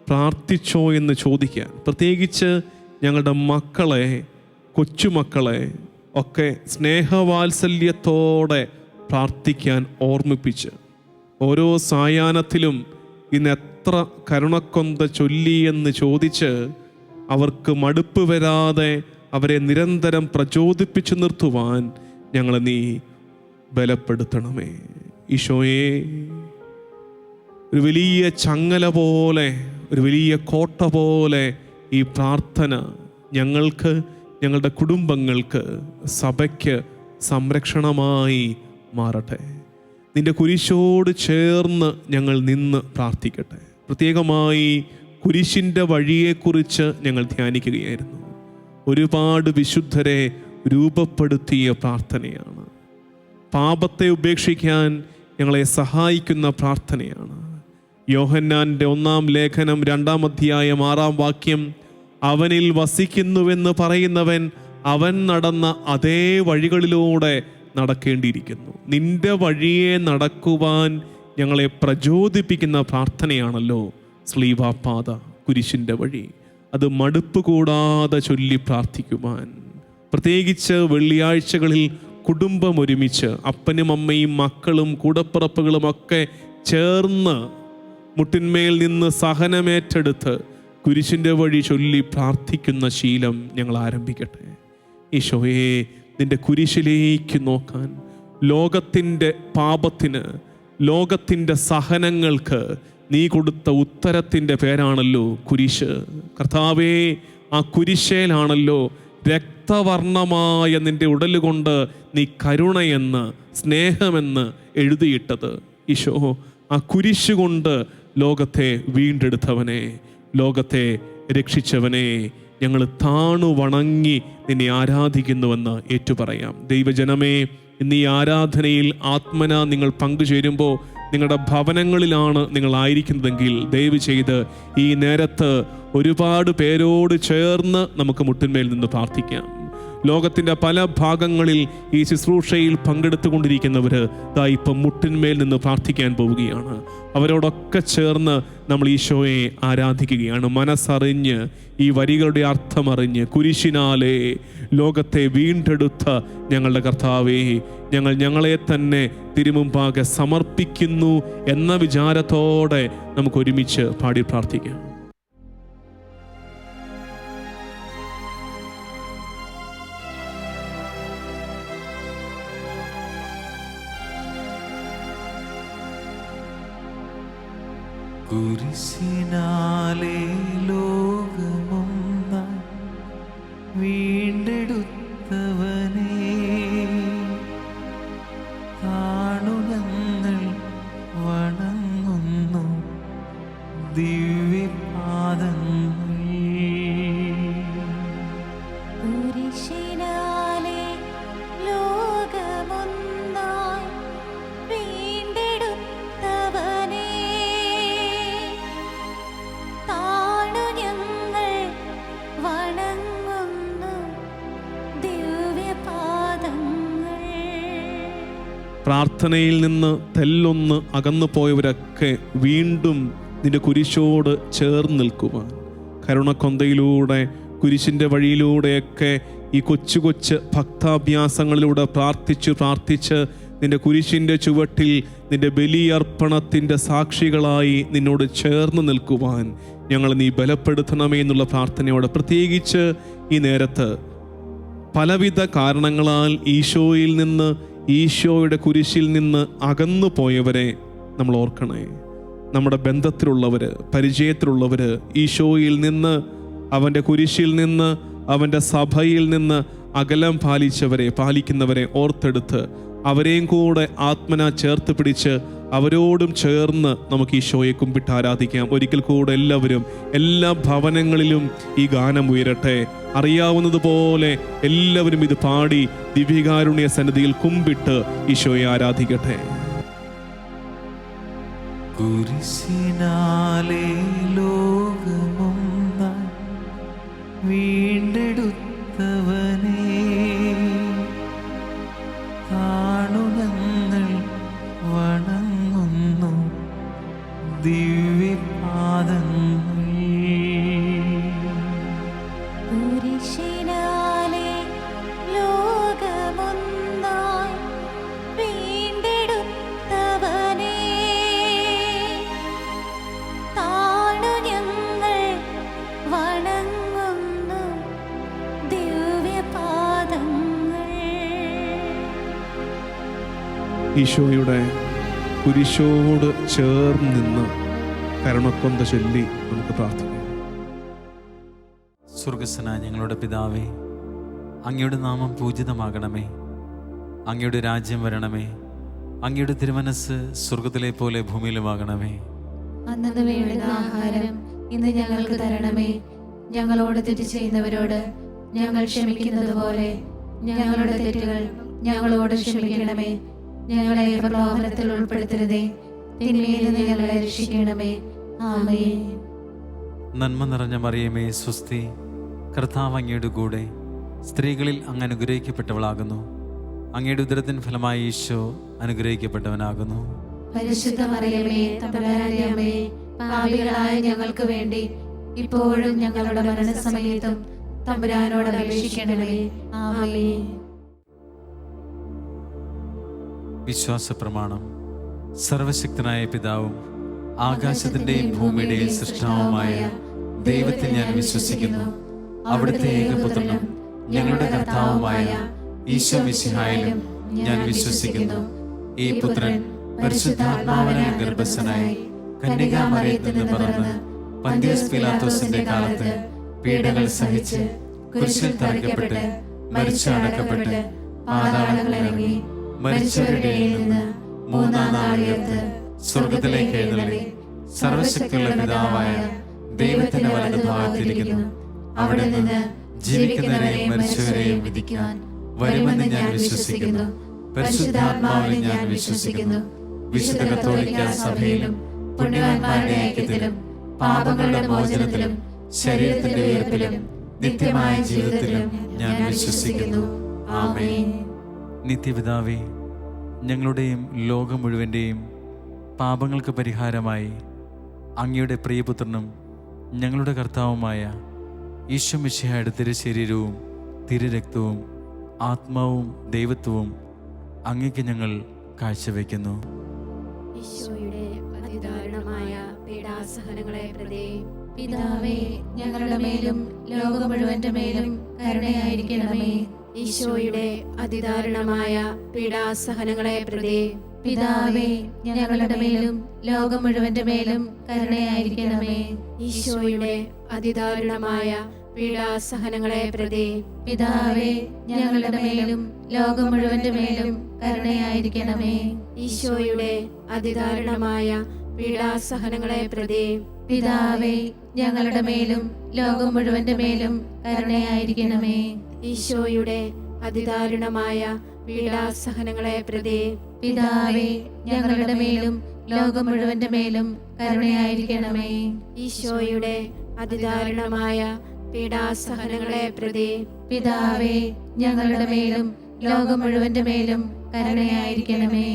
പ്രാർത്ഥിച്ചോ എന്ന് ചോദിക്കാൻ, പ്രത്യേകിച്ച് ഞങ്ങളുടെ മക്കളെ, കൊച്ചുമക്കളെ ഒക്കെ സ്നേഹവാത്സല്യത്തോടെ പ്രാർത്ഥിക്കാൻ ഓർമ്മിപ്പിച്ച്, ഓരോ സായാഹ്നത്തിലും ഇന്ന് എത്ര കരുണക്കൊന്ത ചൊല്ലി എന്ന് ചോദിച്ച് അവർക്ക് മടുപ്പ് വരാതെ അവരെ നിരന്തരം പ്രചോദിപ്പിച്ചു നിർത്തുവാൻ ഞങ്ങളെ നീ ബലപ്പെടുത്തണമേ. ഈശോയെ, ഒരു വലിയ ചങ്ങല പോലെ, ഒരു വലിയ കോട്ട പോലെ ഈ പ്രാർത്ഥന ഞങ്ങൾക്ക്, ഞങ്ങളുടെ കുടുംബങ്ങൾക്ക്, സഭയ്ക്ക് സംരക്ഷണമായി മാറട്ടെ. നിന്റെ കുരിശോട് ചേർന്ന് ഞങ്ങൾ നിന്ന് പ്രാർത്ഥിക്കട്ടെ. പ്രത്യേകമായി കുരിശിൻ്റെ വഴിയെക്കുറിച്ച് ഞങ്ങൾ ധ്യാനിക്കുകയായിരുന്നു. ഒരുപാട് വിശുദ്ധരെ രൂപപ്പെടുത്തിയ പ്രാർത്ഥനയാണ്. പാപത്തെ ഉപേക്ഷിക്കാൻ ഞങ്ങളെ സഹായിക്കുന്ന പ്രാർത്ഥനയാണ്. യോഹന്നാൻ്റെ 1-ാം ലേഖനം 2-ാം അധ്യായം 6-ാം വാക്യം, അവനിൽ വസിക്കുന്നുവെന്ന് പറയുന്നവൻ അവൻ നടന്ന അതേ വഴികളിലൂടെ നടക്കേണ്ടിയിരിക്കുന്നു. നിന്റെ വഴിയെ നടക്കുവാൻ ഞങ്ങളെ പ്രചോദിപ്പിക്കുന്ന പ്രാർത്ഥനയാണല്ലോ ശ്ലീവാപാത, കുരിശിൻ്റെ വഴി. അത് മടുപ്പ് കൂടാതെ ചൊല്ലി പ്രാർത്ഥിക്കുവാൻ, പ്രത്യേകിച്ച് വെള്ളിയാഴ്ചകളിൽ കുടുംബം ഒരുമിച്ച്, അപ്പനും അമ്മയും മക്കളും കൂടപ്പിറപ്പുകളും ഒക്കെ ചേർന്ന് മുട്ടിന്മേൽ നിന്ന് സഹനമേറ്റെടുത്ത് കുരിശിൻ്റെ വഴി ചൊല്ലി പ്രാർത്ഥിക്കുന്ന ശീലം ഞങ്ങൾ ആരംഭിക്കട്ടെ. ഈശോയെ, നിന്റെ കുരിശിലേക്ക് നോക്കാൻ, ലോകത്തിൻ്റെ പാപത്തിന്, ലോകത്തിൻ്റെ സഹനങ്ങൾക്ക് നീ കൊടുത്ത ഉത്തരത്തിൻ്റെ പേരാണല്ലോ കുരിശ്. കർത്താവേ, ആ കുരിശേലാണല്ലോ രക്തവർണ്ണമായ നിന്റെ ഉടലുകൊണ്ട് നീ കരുണയെന്ന്, സ്നേഹമെന്ന് എഴുതിയിട്ടത്. ഈശോ, ആ കുരിശ് കൊണ്ട് ലോകത്തെ വീണ്ടെടുത്തവനെ, ലോകത്തെ രക്ഷിച്ചവനെ ഞങ്ങൾ താണു വണങ്ങി നിന്നെ ആരാധിക്കുന്നുവെന്ന് ഏറ്റുപറയാം. ദൈവജനമേ, ഇന്ന് ഈ ആരാധനയിൽ ആത്മന നിങ്ങൾ പങ്കുചേരുമ്പോൾ നിങ്ങളുടെ ഭവനങ്ങളിലാണ് നിങ്ങളായിരിക്കുന്നതെങ്കിൽ ദയവ് ചെയ്ത് ഈ നേരത്ത് ഒരുപാട് പേരോട് ചേർന്ന് നമുക്ക് മുട്ടിന്മേൽ നിന്ന് പ്രാർത്ഥിക്കാം. ലോകത്തിൻ്റെ പല ഭാഗങ്ങളിൽ ഈ ശുശ്രൂഷയിൽ പങ്കെടുത്തുകൊണ്ടിരിക്കുന്നവർ ദാ ഇപ്പം മുട്ടിന്മേൽ നിന്ന് പ്രാർത്ഥിക്കാൻ പോവുകയാണ്. അവരോടൊക്കെ ചേർന്ന് നമ്മൾ ഈശോയെ ആരാധിക്കുകയാണ്. മനസ്സറിഞ്ഞ്, ഈ വരികളുടെ അർത്ഥമറിഞ്ഞ്, കുരിശിനാലേ ലോകത്തെ വീണ്ടെടുത്ത ഞങ്ങളുടെ കർത്താവേ, ഞങ്ങളെ തന്നെ തിരുമുമ്പാകെ സമർപ്പിക്കുന്നു എന്ന വിചാരത്തോടെ നമുക്ക് ഒരുമിച്ച് പാടി പ്രാർത്ഥിക്കാം. കുരിശിനാലേ ലോകമൊന്നായി വീണ്ടെടുത്തവനേ, താണു ഞങ്ങൾ വണങ്ങുന്നു ദിവ്യപാദങ്ങൾ. കുരിശിനാലേ ലോകമൊന്നായി വീണ്ടെടുത്തവനേ, താണു ഞങ്ങൾ വണങ്ങുന്നു ദിവ്യപാദങ്ങൾ. പ്രാർത്ഥനയിൽ നിന്ന് തെല്ലൊന്ന് അകന്നു പോയവരൊക്കെ വീണ്ടും നിന്റെ കുരിശോട് ചേർന്ന് നിൽക്കുവാൻ, കരുണക്കൊന്തയിലൂടെ, കുരിശിൻ്റെ വഴിയിലൂടെയൊക്കെ ഈ കൊച്ചു കൊച്ചു ഭക്താഭ്യാസങ്ങളിലൂടെ പ്രാർത്ഥിച്ച് നിന്റെ കുരിശിൻ്റെ ചുവട്ടിൽ നിന്റെ ബലിയർപ്പണത്തിൻ്റെ സാക്ഷികളായി നിന്നോട് ചേർന്ന് നിൽക്കുവാൻ ഞങ്ങൾ നീ ബലപ്പെടുത്തണമേ എന്നുള്ള പ്രാർത്ഥനയോടെ, പ്രത്യേകിച്ച് ഈ നേരത്ത് പലവിധ കാരണങ്ങളാൽ ഈശോയിൽ നിന്ന്, ഈശോയുടെ കുരിശിൽ നിന്ന് അകന്നു പോയവരെ നമ്മൾ ഓർക്കണേ. നമ്മുടെ ബന്ധത്തിലുള്ളവർ, പരിചയത്തിലുള്ളവർ, ഈശോയിൽ നിന്ന്, അവൻ്റെ കുരിശിൽ നിന്ന്, അവൻ്റെ സഭയിൽ നിന്ന് അകലം പാലിക്കുന്നവരെ ഓർത്തെടുത്ത് അവരെയും കൂടെ ആത്മന ചേർത്ത് പിടിച്ച് അവരോടും ചേർന്ന് നമുക്ക് ഈശോയെ കുമ്പിട്ട് ആരാധിക്കാം. ഒരിക്കൽ കൂടെ എല്ലാവരും, എല്ലാ ഭവനങ്ങളിലും ഈ ഗാനം ഉയരട്ടെ. അറിയാവുന്നതുപോലെ എല്ലാവരും ഇത് പാടി ദിവ്യകാരുണ്യ സന്നിധിയിൽ കുമ്പിട്ട് ഈശോയെ ആരാധിക്കട്ടെ. കുരിശിനാലേ ലോകമൊന്നായി വീണ്ടെടുത്തവനേ, തീർത്തവനെ കാണു ഞങ്ങൾ വണങ്ങുന്നു ദിവ്യപാദങ്ങൾ. കുരിശിനാലെ ലോകമൊന്നായി വീണ്ടെടുത്തവനെ താണു ഞങ്ങൾ വണങ്ങുന്നു ദിവ്യപാദങ്ങൾ. ഈശോയുടെ കുരിശോട് ചേർന്ന് നിന്ന് കരുണക്കൊന്ത ചൊല്ലി നമുക്ക് പ്രാർത്ഥിക്കാം. സ്വർഗസ്വനായ ഞങ്ങളുടെ പിതാവേ, അങ്ങയുടെ നാമം പൂജിതമാകണമേ. അങ്ങയുടെ രാജ്യം വരണമേ. അങ്ങയുടെ തിരുമനസ് സ്വർഗത്തിലെ പോലെ ഭൂമിയിലുമാകണമേ. അന്നു വേണ്ടുന്ന ആഹാരം ഇന്ന് ഞങ്ങൾക്ക് തരണമേ. ഞങ്ങളോട് തെറ്റ് ചെയ്യുന്നവരോട് ഞങ്ങൾ ക്ഷമിക്കുന്നത് പോലെ ഞങ്ങളുടെ തെറ്റുകൾ ഞങ്ങളോട് ക്ഷമിക്കണമേ. ഞങ്ങളെ പ്രലോഭനത്തിൽ ഉൾപ്പെടുത്തരുതേ, തിന്മയിൽ നിന്ന് ഞങ്ങളെ രക്ഷിക്കണമേ. ആമേൻ. നന്മ നിറഞ്ഞ മറിയമേ, സ്വസ്തി, കർത്താവ് അങ്ങയുടെ കൂടെ സ്ത്രീകളിൽ അങ്ങ് അനുഗ്രഹിക്കപ്പെട്ടവളാകുന്നു. അങ്ങയുടെ ഉദരത്തിൻ ഫലമായി ഈശോ അനുഗ്രഹിക്കപ്പെട്ടവനാകുന്നു. പരിശുദ്ധ മറിയമേ, തമ്പുരാന്റെ അമ്മേ, പാപികളായ ഞങ്ങൾക്ക് വേണ്ടി ഇപ്പോഴും ഞങ്ങളുടെ മരണസമയത്തും തമ്പുരാനോട് അപേക്ഷിക്കണമേ. ആമേൻ. വിശ്വാസ പ്രമാണം. സർവശക്തനായ പിതാവും ആകാശത്തിന്റെയും ഭൂമിയുടെയും സൃഷ്ടാവുമായ ദൈവത്തിൽ ഞാൻ വിശ്വസിക്കുന്നു. അവിടുത്തെ ഏകപുത്രനും ഞങ്ങളുടെ കർത്താവുമായ ഈശോ മിശിഹായിലും ഞാൻ വിശ്വസിക്കുന്നു. ഈ പുത്രൻ പരിശുദ്ധാത്മാവിനാൽ ഗർഭസ്ഥനായി കന്യകാമറിയത്തിൽ നിന്ന് പിറന്ന് പന്തിയോസ് പീലാത്തോസിന്റെ കാലത്ത് പീഡകൾ സഹിച്ച് കുരിശിൽ തറയ്ക്കപ്പെട്ട് മരിച്ചു അടക്കപ്പെട്ട് പാതാളങ്ങളിലിറങ്ങി മരിച്ചവരുടെ ഇടയിൽ നിന്ന് മൂന്നാം നാൾ ഉയർത്ത് സ്വർഗത്തിലേക്ക് എഴുന്നള്ളി സർവശക്തിയുള്ള പിതാവായ ദൈവത്തിന്റെ വലതുഭാഗത്തിരിക്കുന്നു. അവിടെ നിന്ന് ജീവിക്കുന്നവരെയും മരിച്ചവരെയും വിധിക്കാൻ വരുമെന്ന് ഞാൻ വിശ്വസിക്കുന്നു. പരിശുദ്ധാത്മാവിൽ ഞാൻ വിശ്വസിക്കുന്നു. വിശുദ്ധ കത്തോലിക്ക സഭയിലും പുണ്യവാന്മാരുടെ ഐക്യത്തിലും പാപങ്ങളുടെ മോചനത്തിലും ശരീരത്തിന്റെ ഉയർപ്പിലും നിത്യമായ ജീവിതത്തിലും ഞാൻ വിശ്വസിക്കുന്നു. ആമേൻ. നിത്യപിതാവേ, ഞങ്ങളുടെയും ലോകം മുഴുവൻ്റെയും പാപങ്ങൾക്ക് പരിഹാരമായി അങ്ങയുടെ പ്രിയപുത്രനും ഞങ്ങളുടെ കർത്താവുമായ ഈശോ മിശിഹായുടെ തിരുശരീരവും തിരുരക്തവും ആത്മാവും ദൈവത്വവും അങ്ങയ്ക്ക് ഞങ്ങൾ കാഴ്ചവെക്കുന്നു. ഈശോയുടെ അതിദാരുണമായ പീഡാസഹനങ്ങളെ പ്രതി പിതാവേ, ഞങ്ങളുടെ മേലും ലോകം മുഴുവന്റെ മേലും കരുണയായിരിക്കണമേ. ഈശോയുടെ അതിദാരുണമായ പീഡാസഹനങ്ങളെ പ്രതി പിതാവേ, ഞങ്ങളുടെ മേലും ലോകം മുഴുവന്റെ മേലും കരുണയായിരിക്കണമേ. ഈശോയുടെ അതിദാരുണമായ പീഡാസഹനങ്ങളെ പ്രതി പിതാവേ, ഞങ്ങളുടെ മേലും ലോകം മുഴുവന്റെ മേലും കരുണയായിരിക്കണമേ. ഈശോയുടെ അതിദാരുണമായ പീഡാസഹനങ്ങളെ പ്രതി പിതാവേ, ഞങ്ങളുടെ മേലും ലോകം മുഴുവന്റെ മേലും കരുണയായിരിക്കണമേ. ഈശോയുടെ അതിദാരുണമായ പീഡാസഹനങ്ങളെ പ്രതി പിതാവേ, ഞങ്ങളുടെ മേലും ലോകം മുഴുവന്റെ മേലും കരുണയായിരിക്കണമേ. ഈശോയുടെ അതിദാരുണമായ പീഡാസഹനങ്ങളെ പ്രതി പിതാവേ, ഞങ്ങളുടെ മേലും ലോകം മുഴുവന്റെ മേലും കരുണയായിരിക്കണമേ.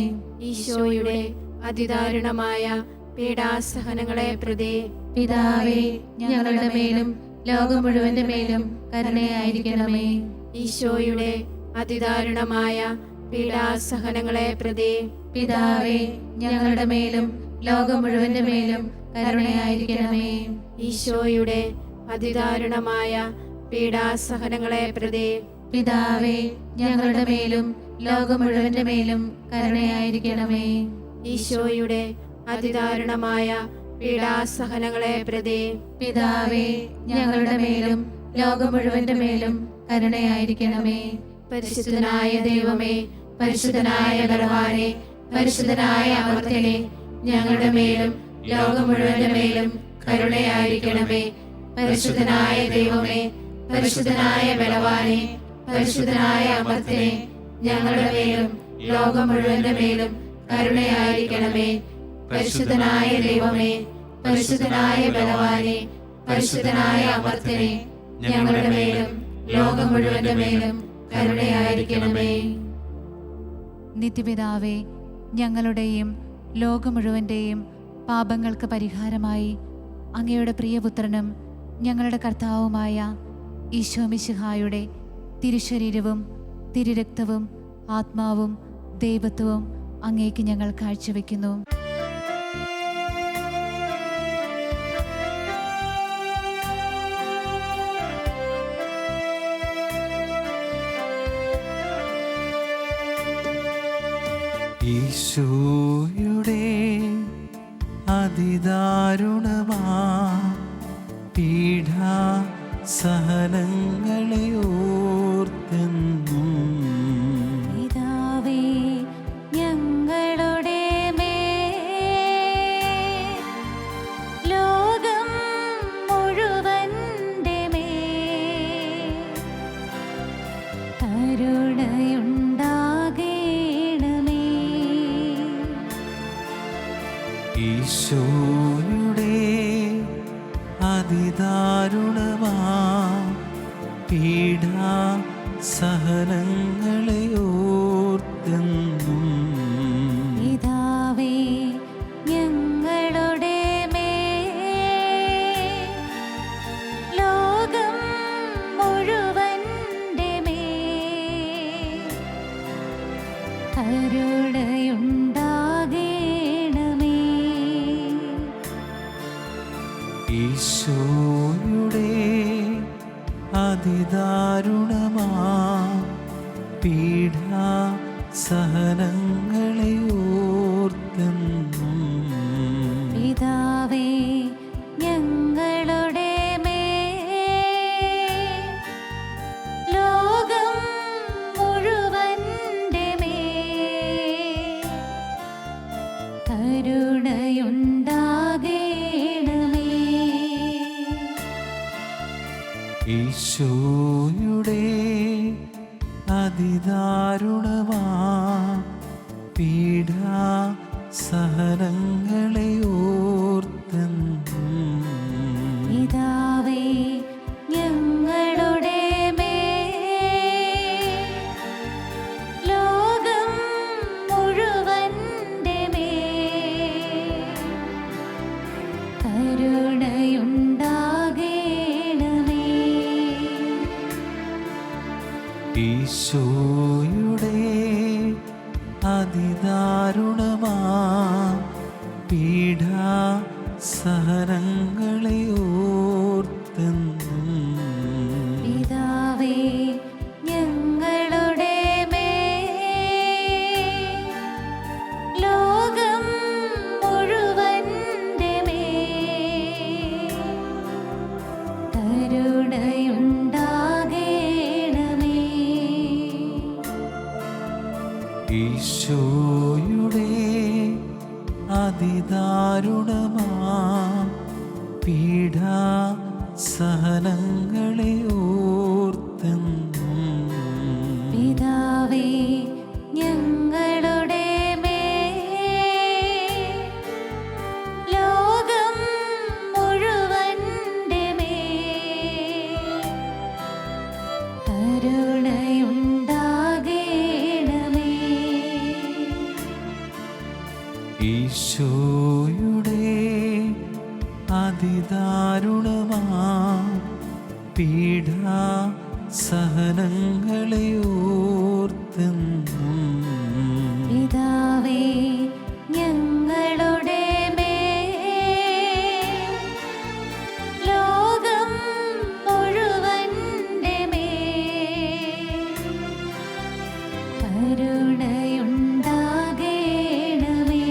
ഈശോയുടെ അതിദാരുണമായ പീഡാസഹനങ്ങളെ പ്രതി പിതാവേ, ഞങ്ങളുടെ മേലും ലോകം മുഴുവന്റെ മേലും കരുണയായിരിക്കണമേ. ഈശോയുടെ അതിദാരുണമായ പീഡാസഹനങ്ങളെ പ്രതി പിതാവേ, ഞങ്ങളുടെ മേലും ലോകം മുഴുവന്റെ മേലും കരുണയായിരിക്കണമേ. ഈശോയുടെ അതിദാരുണമായ പീഡാസഹനങ്ങളെ പ്രതി പിതാവേ, ഞങ്ങളുടെ മേലും ലോകം മുഴുവന്റെ മേലും കരുണയായിരിക്കണമേ. ഈശോയുടെ അതിദാരുണമായ പീഡാസഹനങ്ങളെ പ്രതി പിതാവേ, ഞങ്ങളുടെ മേലും ലോകം മുഴുവന്റെ മേലും കരുണയായിരിക്കണമേ. പരിശുദ്ധനായ ദൈവമേ, പരിശുദ്ധനായ ബലവാനെ, പരിശുദ്ധനായ അമർത്യനെ, ഞങ്ങളുടെ മേലും ലോകം മുഴുവന്റെ മേലും കരുണയായിരിക്കണമേ. പരിശുദ്ധനായ ദൈവമേ, പരിശുദ്ധനായ ബലവാനെ, പരിശുദ്ധനായ അമർത്യനെ, ഞങ്ങളുടെ മേലും ലോകം മുഴുവന്റെ മേലും കരുണയായിരിക്കണമേ. പരിശുദ്ധനായ ദൈവമേ, പരിശുദ്ധനായ ബലവാനെ, പരിശുദ്ധനായ അമർത്യനെ, ഞങ്ങളുടെ മേലും ലോകം മുഴുവന്റെ മേലും കരുണയായിരിക്കണമേ. നിത്യപിതാവേ, ഞങ്ങളുടെയും ലോകം മുഴുവൻ്റെയും പാപങ്ങൾക്ക് പരിഹാരമായി അങ്ങയുടെ പ്രിയപുത്രനും ഞങ്ങളുടെ കർത്താവുമായ ഈശോ മിശിഹായുടെ തിരുശരീരവും തിരുരക്തവും ആത്മാവും ദൈവത്വവും അങ്ങേക്ക് ഞങ്ങൾ കാഴ്ചവെക്കുന്നു. ഈശോയുടെ അതിദാരുണമാ പീഡാ സഹനങ്ങളെ ഓർത്തെന്നും പിതാവേ, ഞങ്ങളുടെ മേൽ ലോകം മുഴുവന്റെ മേൽ കരുണയുണ്ടാകണമേ. ഈശോയുടെ അതിദാരുണമാ പീഡാ സഹനങ്ങളെ ഓർത്തെന്നും പിതാവേ, ഞങ്ങളുടെ മേൽ ലോകം മുഴുവന്റെ മേൽ കരുണയുണ്ടാകണമേ. ഈശോയുടെ അതിദാരുണമാ പീഡാ സഹനങ്ങളെ ഓർത്തെന്നും പിതാവേ, ഞങ്ങളുടെ മേൽ ലോകം മുഴുവന്റെ മേൽ കരുണയുണ്ടാകണമേ. ഈശോയുടെ അതിദാരുണമാ പീഡാ സഹനങ്ങളെ ഓർത്തെന്നും പിതാവേ, ഞങ്ങളുടെ മേൽ ലോകം മുഴുവന്റെ മേൽ കരുണയുണ്ടാകണമേ. ഈശോയുടെ അതിദാരുണമാ പീഡാ സഹനങ്ങളെ ഓർത്തെന്നും പിതാവേ, ഞങ്ങളുടെ മേൽ ലോകം മുഴുവന്റെ മേൽ കരുണയുണ്ടാകണമേ. ഈശോയുടെ അതിദാരുണമാ പീഡാ സഹനങ്ങളെ ഓർത്തെന്നും പിതാവേ, ഞങ്ങളുടെ മേൽ ലോകം മുഴുവന്റെ മേൽ കരുണയുണ്ടാകണമേ. ഈശോയുടെ അതിദാരുണമാ പീഡാ സഹനങ്ങളെ ഓർത്തെന്നും പിതാവേ, ഞങ്ങളുടെ മേൽ ലോകം മുഴുവന്റെ മേൽ കരുണയുണ്ടാകണമേ.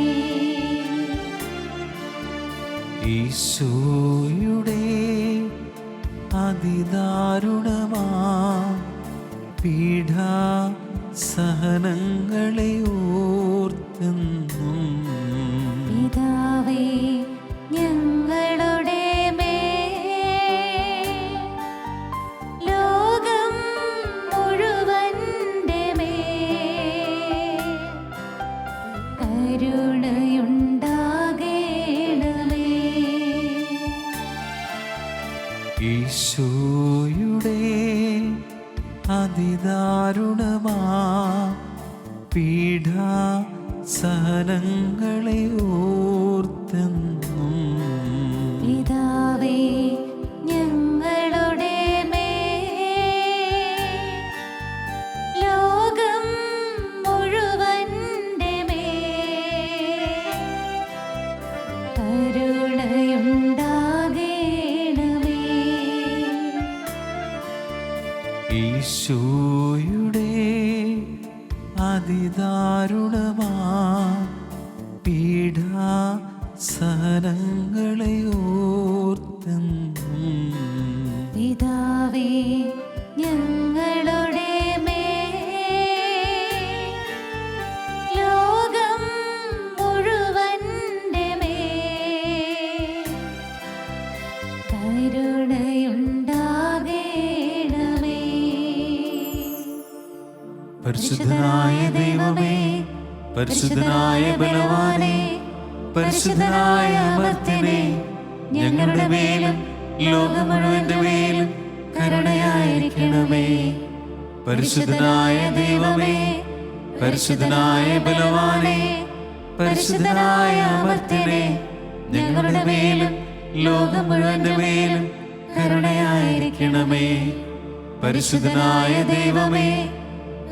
ഈശോയുടെ അതിദാരുണമാ പീഡാ സഹനങ്ങളെ ഓർത്തെന്നും പിതാവേ, ഞങ്ങളുടെ മേൽ ലോകം മുഴുവന്റെ മേൽ കരുണയുണ്ടാകണമേ. ഈശോയുടെ അതിദാരുണമാ പീഡാസഹനങ്ങളെ ഓർത്തെന്നും പിതാവേ ഞങ്ങളുടെ മേൽ ലോകം മുഴുവന്റെ മേൽ കരുണയുണ്ടാകേണമേ. ഈശോയുടെ അതിദാരുണമാ പീഡാസഹനങ്ങളെ ഓർത്തെന്നും പിതാവേ ഞങ്ങളുടെ മേൽ ലോകം മുഴുവന്റെ മേൽ കരുണയുണ്ടാകേണമേ. പരിശുദ്ധനായ ദൈവമേ, പരിശുദ്ധനായ ബലവാനേ, പരിശുദ്ധനായ അമർത്യനേ, ഞങ്ങളുടെ മേലും ലോകം മുഴുവന്റെ മേലും കരുണയായിരിക്കണമേ. പരിശുദ്ധനായ ദൈവമേ, പരിശുദ്ധനായ ബലവാനേ, പരിശുദ്ധനായ അമർത്യനേ, ഞങ്ങളുടെ മേലും ലോകം മുഴുവന്റെ മേലും കരുണയായിരിക്കണമേ. പരിശുദ്ധനായ ദൈവമേ,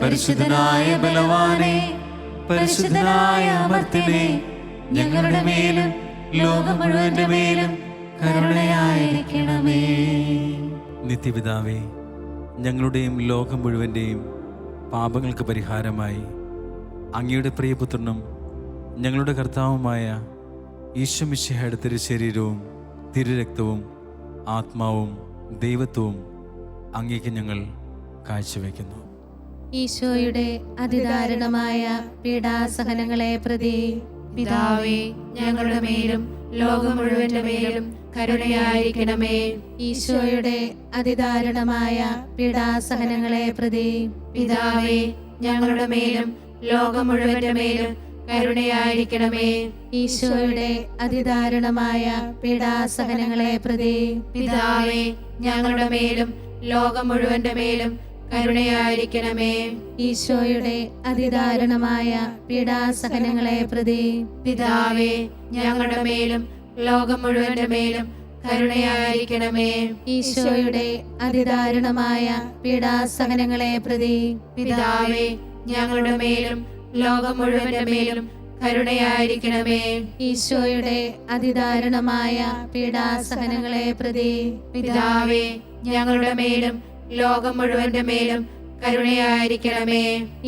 പരിശുദ്ധനായ ബലവാനേ, പരിശുദ്ധനായ അമർത്യനേ, ഞങ്ങളുടെ മേലും ലോകം മുഴുവന്റെ മേലും കരുണയായിരിക്കണമേ. നിത്യപിതാവേ, ഞങ്ങളുടെയും ലോകം മുഴുവൻ്റെയും പാപങ്ങൾക്ക് പരിഹാരമായി അങ്ങയുടെ പ്രിയപുത്രനും ഞങ്ങളുടെ കർത്താവുമായ ഈശോ മിശിഹായുടെ തിരുശരീരവും തിരുരക്തവും ആത്മാവും ദൈവത്വവും അങ്ങേക്ക് ഞങ്ങൾ കാഴ്ചവെക്കുന്നു. ഈശോയുടെ അതിദാരുണമായ പീഡാസഹനങ്ങളെ പ്രതി പിതാവേ ഞങ്ങളുടെ മേലും ലോകം മുഴുവന്റെ മേലും കരുണയായിരിക്കണമേ. ഈശോയുടെ അതിദാരുണമായ പീഡാസഹനങ്ങളെ പ്രതി പിതാവേ ഞങ്ങളുടെ മേലും ലോകം മുഴുവന്റെ മേലും കരുണയായിരിക്കണമേ. ഈശോയുടെ അതിദാരുണമായ പീഡാസഹനങ്ങളെ പ്രതി പിതാവേ ഞങ്ങളുടെ മേലും ലോകം മുഴുവന്റെ മേലും കരുണയായിരിക്കണമേ. ഈശോയുടെ അതിദാരുണമായ പീഡാസഹനങ്ങളെ പ്രതി പിതാവേ ഞങ്ങളുടെ മേലും ലോകം മുഴുവന്റെ മേലും കരുണയായിരിക്കണമേ. ഈശോയുടെ അതിദാരുണമായ പീഡാസഹനങ്ങളെ പ്രതി പിതാവേ ഞങ്ങളുടെ മേലും ലോകം മുഴുവന്റെ മേലും കരുണയായിരിക്കണമേ. ഈശോയുടെ അതിദാരുണമായ പീഡാസഹനങ്ങളെ പ്രതി പിതാവേ ഞങ്ങളുടെ മേലും ലോകം മുഴുവന്റെ മേലും കരുണയായിരിക്കണമേ.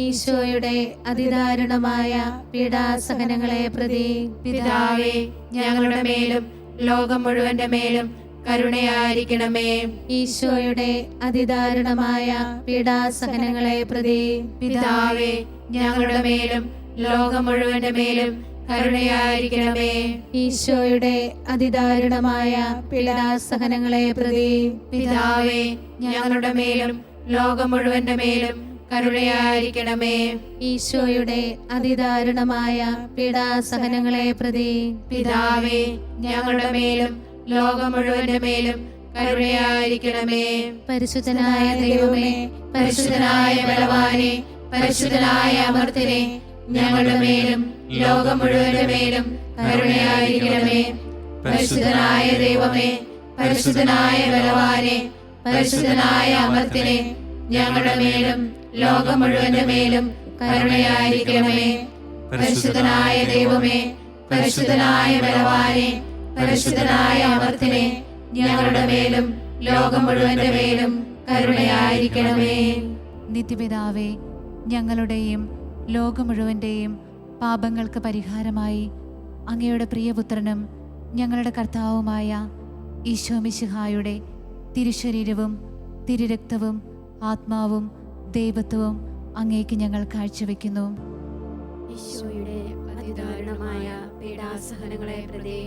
ഈശോയുടെ അതിദാരുണമായ പീഡാസഹനങ്ങളെ പ്രതി പിതാവേ ഞങ്ങളുടെ മേലും ലോകം മുഴുവന്റെ മേലും കരുണയായിരിക്കണമേ. ഈശോയുടെ അതിദാരുണമായ പീഡാസഹനങ്ങളെ പ്രതി പിതാവേ ഞങ്ങളുടെ മേലും ലോകം മുഴുവന്റെ മേലും കരുണയായിരിക്കണമേ. ഈശോയുടെ അതിദാരുണമായ പീഡാസഹനങ്ങളെ പ്രതി പിതാവേ ഞങ്ങളുടെ മേലും ലോകം മുഴുവന്റെ മേലും കരുണയായിരിക്കണമേ. ഈശോയുടെ അതിദാരുണമായ പീഡാസഹനങ്ങളെ പ്രതി പിതാവേ ഞങ്ങളുടെ മേലും ലോകം മുഴുവന്റെ മേലും കരുണയായിരിക്കണമേ. പരിശുദ്ധനായ ദൈവമേ, പരിശുദ്ധനായ ബലവാനേ, പരിശുദ്ധനായ അമർത്യനേ, ഞങ്ങളുടെ മേലും ലോകം മുഴുവന്റെ മേലും കരുണയായിരിക്കണമേ. പരിശുദ്ധനായ ദൈവമേ, പരിശുദ്ധനായ ബലവാനേ, പരിശുദ്ധനായ അമർത്യനേ, ഞങ്ങളുടെ മേലും ലോകം മുഴുവന്റെ മേലും കരുണയായിരിക്കണമേ. പരിശുദ്ധനായ ദൈവമേ, പരിശുദ്ധനായ ബലവാനേ, പരിശുദ്ധനായ അമർത്യനേ, ഞങ്ങളുടെ മേലും ലോകം മുഴുവന്റെ മേലും കരുണയായിരിക്കണമേ. നിത്യപിതാവേ ഞങ്ങളുടെയും ലോകം മുഴുവൻ്റെയും പാപങ്ങൾക്ക് പരിഹാരമായി അങ്ങയുടെ പ്രിയപുത്രനും ഞങ്ങളുടെ കർത്താവുമായ ഈശോ മിശിഹായുടെ തിരുശരീരവും തിരുരക്തവും ആത്മാവും ദൈവത്വവും അങ്ങേക്ക് ഞങ്ങൾ കാഴ്ചവെക്കുന്നു. ഈശോയുടെ അതിദാരുണമായ പീഡാസഹനങ്ങളെ പ്രതി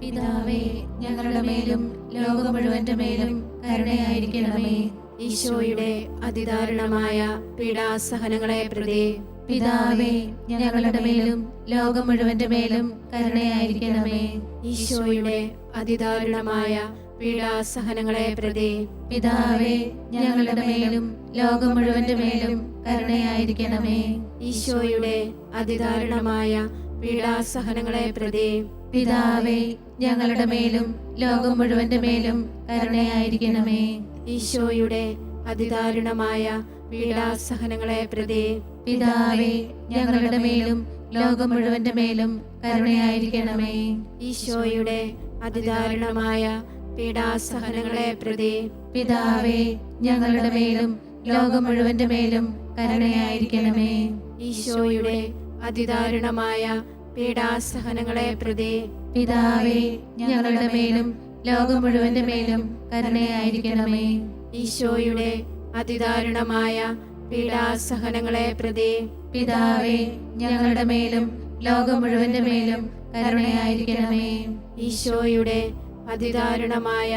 പിതാവേ ഞങ്ങളുടെ മേലും ലോകം മുഴുവന്റെ മേലും കരുണയായിരിക്കണമേ. ഈശോയുടെ അതിദാരുണമായ പീഡാസഹനങ്ങളെ പ്രതി പിതാവേ ഞങ്ങളുടെ മേലും ലോകം മുഴുവന്റെ മേലും കരുണയായിരിക്കണമേ. ഈശോയുടെ അതിദാരുണമായ പീഡാസഹനങ്ങളെ പ്രതി പിതാവേ ഞങ്ങളുടെ മേലും ലോകം മുഴുവന്റെ മേലും കരുണയായിരിക്കണമേ. ഈശോയുടെ അതിദാരുണമായ പീഡാസഹനങ്ങളെ പ്രതി പിതാവേ ഞങ്ങളുടെ മേലും ലോകം മുഴുവന്റെ മേലും കരുണയായിരിക്കണമേ. ഈശോയുടെ അതിദാരുണമായ പീഡാസഹനങ്ങളെ പ്രതി പിതാവേ ഞങ്ങളുടെ മേലും ലോകം മുഴുവന്റെ മേലും കരുണയായിരിക്കണമേ. ഈശോയുടെ അതിദാരുണമായ പീഡാസഹനങ്ങളെ പ്രതി പിതാവേ ഞങ്ങളുടെ മേലും ലോകം മുഴുവന്റെ മേലും കരുണയായിരിക്കണമേ. ഈശോയുടെ അതിദാരുണമായ പീഡാസഹനങ്ങളെ പ്രതി പിതാവേ ഞങ്ങളുടെ മേലും ലോകം മുഴുവന്റെ മേലും കരുണയായിരിക്കണമേ. ഈശോയുടെ അതിദാരുണമായ പീഡാസഹനങ്ങളെ പ്രതി പിതാവേ ഞങ്ങളുടെ മേലും ലോകം മുഴുവന്റെ മേലും കരുണയായിരിക്കണമേ. ഈശോയുടെ അതിദാരുണമായ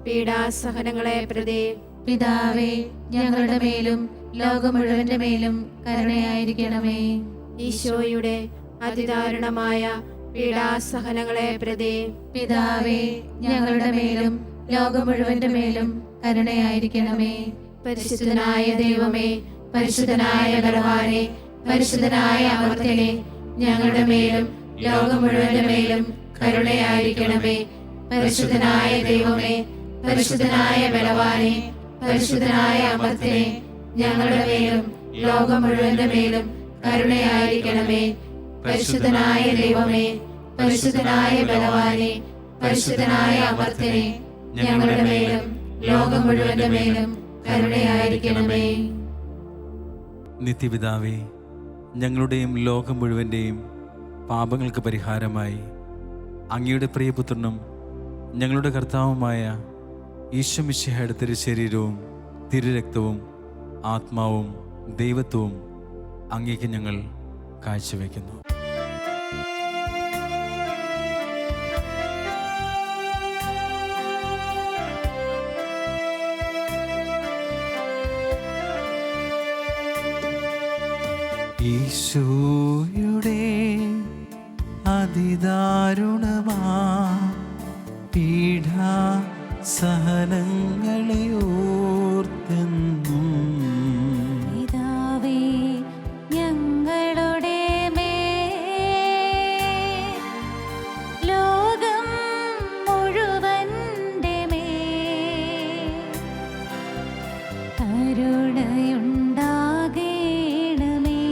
പീഡാസഹനങ്ങളെ പ്രതി പിതാവേ ഞങ്ങളുടെ മേലും ലോകം മുഴുവന്റെ മേലും കരുണയായിരിക്കണമേ. ഈശോയുടെ അതിദാരുണമായ പീഡാസഹനങ്ങളെ പ്രതി പിതാവേ ഞങ്ങളുടെ മേലും ലോകം മുഴുവന്റെ മേലും കരുണയായിരിക്കണമേ. പരിശുദ്ധനായ ദൈവമേ, പരിശുദ്ധനായ ബലവാനെ, പരിശുദ്ധനായ അമർത്യനെ, ഞങ്ങളുടെ മേലും ലോകം മുഴുവന്റെ മേലും കരുണയായിരിക്കണമേ. പരിശുദ്ധനായ ദൈവമേ, പരിശുദ്ധനായ ബലവാനെ, പരിശുദ്ധനായ അമർത്യനെ, ഞങ്ങളുടെ മേലും ലോകം മുഴുവന്റെ മേലും കരുണയായിരിക്കണമേ. പരിശുദ്ധനായ ദൈവമേ, പരിശുദ്ധനായ ബലവാനെ, പരിശുദ്ധനായ അമർത്യനെ, ഞങ്ങളുടെ മേലും ലോകം മുഴുവന്റെ മേലും കരുണയായിരിക്കണമേ. നിത്യപിതാവേ, ഞങ്ങളുടെയും ലോകം മുഴുവൻ്റെയും പാപങ്ങൾക്ക് പരിഹാരമായി അങ്ങയുടെ പ്രിയപുത്രനും ഞങ്ങളുടെ കർത്താവുമായ ഈശോ മിശിഹായുടെ തിരുശരീരവും തിരുരക്തവും ആത്മാവും ദൈവത്വവും അങ്ങേക്ക് ഞങ്ങൾ കാഴ്ചവെക്കുന്നു. ഈശോയുടെ അതിദാരുണമാ പീഡാ സഹനങ്ങളെ ഓർത്തെന്നും പിതാവേ ഞങ്ങളുടെ മേൽ ലോകം മുഴുവന്റെ മേൽ കരുണയുണ്ടാകേണമേ.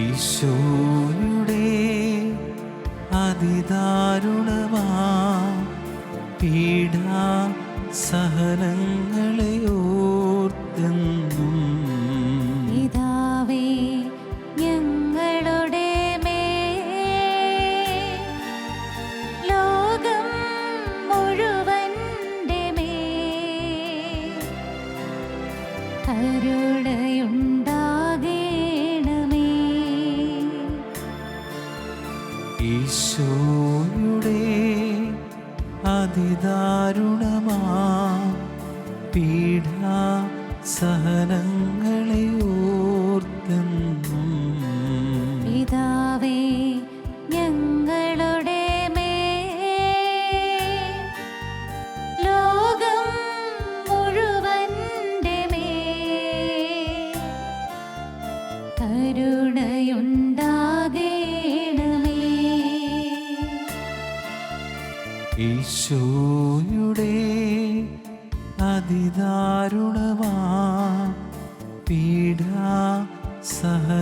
ഈശോയുടെ അതിദാരുണമാ പീഡാ സഹനങ്ങളെ ഓർത്തെന്നും പിതാവേ ഞങ്ങളുടെ മേൽ ലോകം മുഴുവന്റെ മേൽ കരുണയുണ്ടാകേണമേ. ഈശോയുടെ അതിദാരുണമാ പീഡാ സഹനങ്ങളെ ഓർത്തെന്നും പിതാവേ ഞങ്ങളുടെ മേൽ ലോകം മുഴുവന്റെ മേൽ കരുണയുണ്ടാകേണമേ. ഈശോയുടെ അതിദാരുണമാ പീഡാ സഹനങ്ങളെ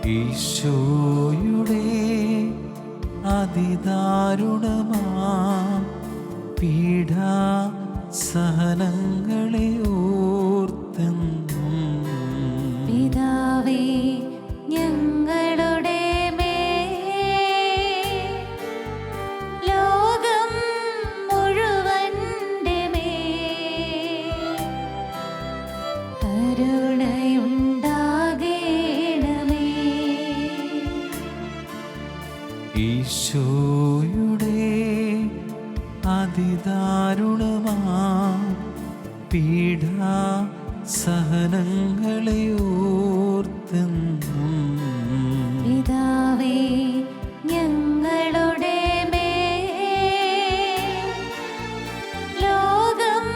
ഈശോയുടെ അതിദാരുണമാ പീഡാ സഹനങ്ങളെ ഓർത്തെന്നും പിതാവേ ഞങ്ങളുടെ മേൽ ലോകം മുഴുവന്റെ മേൽ കരുണയുണ്ടാകേണമേ. ഈശോയുടെ അതിദാരുണമാ പീഡാ സഹനങ്ങളെ ഓർത്തെന്നും പിതാവേ ഞങ്ങളുടെ മേൽ ലോകം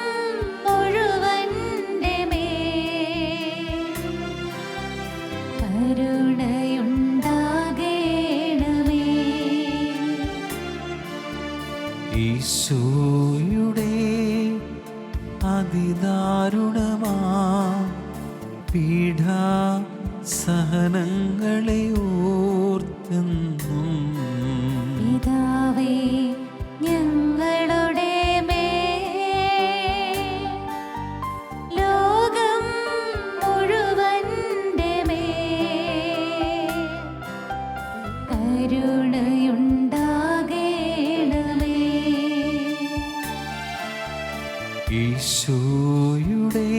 മുഴുവന്റെ മേൽ കരുണയുണ്ടാകേണമേ. ഈശോയുടെ അതിദാരുണമാ പീഡാ സഹനങ്ങളെ ഓർത്തെന്നും പിതാവേ ഞങ്ങളുടെ മേൽ ലോകം മുഴുവന്റെ മേൽ കരുണയുണ്ടാകേണമേ. ഈശോയുടെ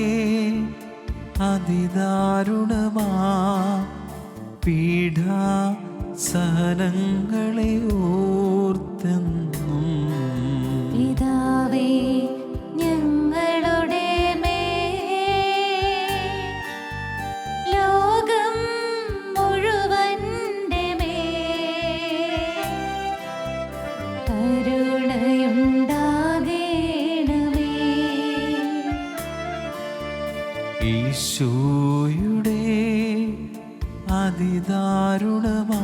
അതിദാരുണമാ പീഡാ സഹനങ്ങളെ ഓർത്തെന്നും പിതാവേ ഞങ്ങളുടെ മേൽ ലോകം മുഴുവന്റെ മേൽ കരുണയുണ്ടാകേണമേ. ഈശോയുടെ അതിദാരുണമാ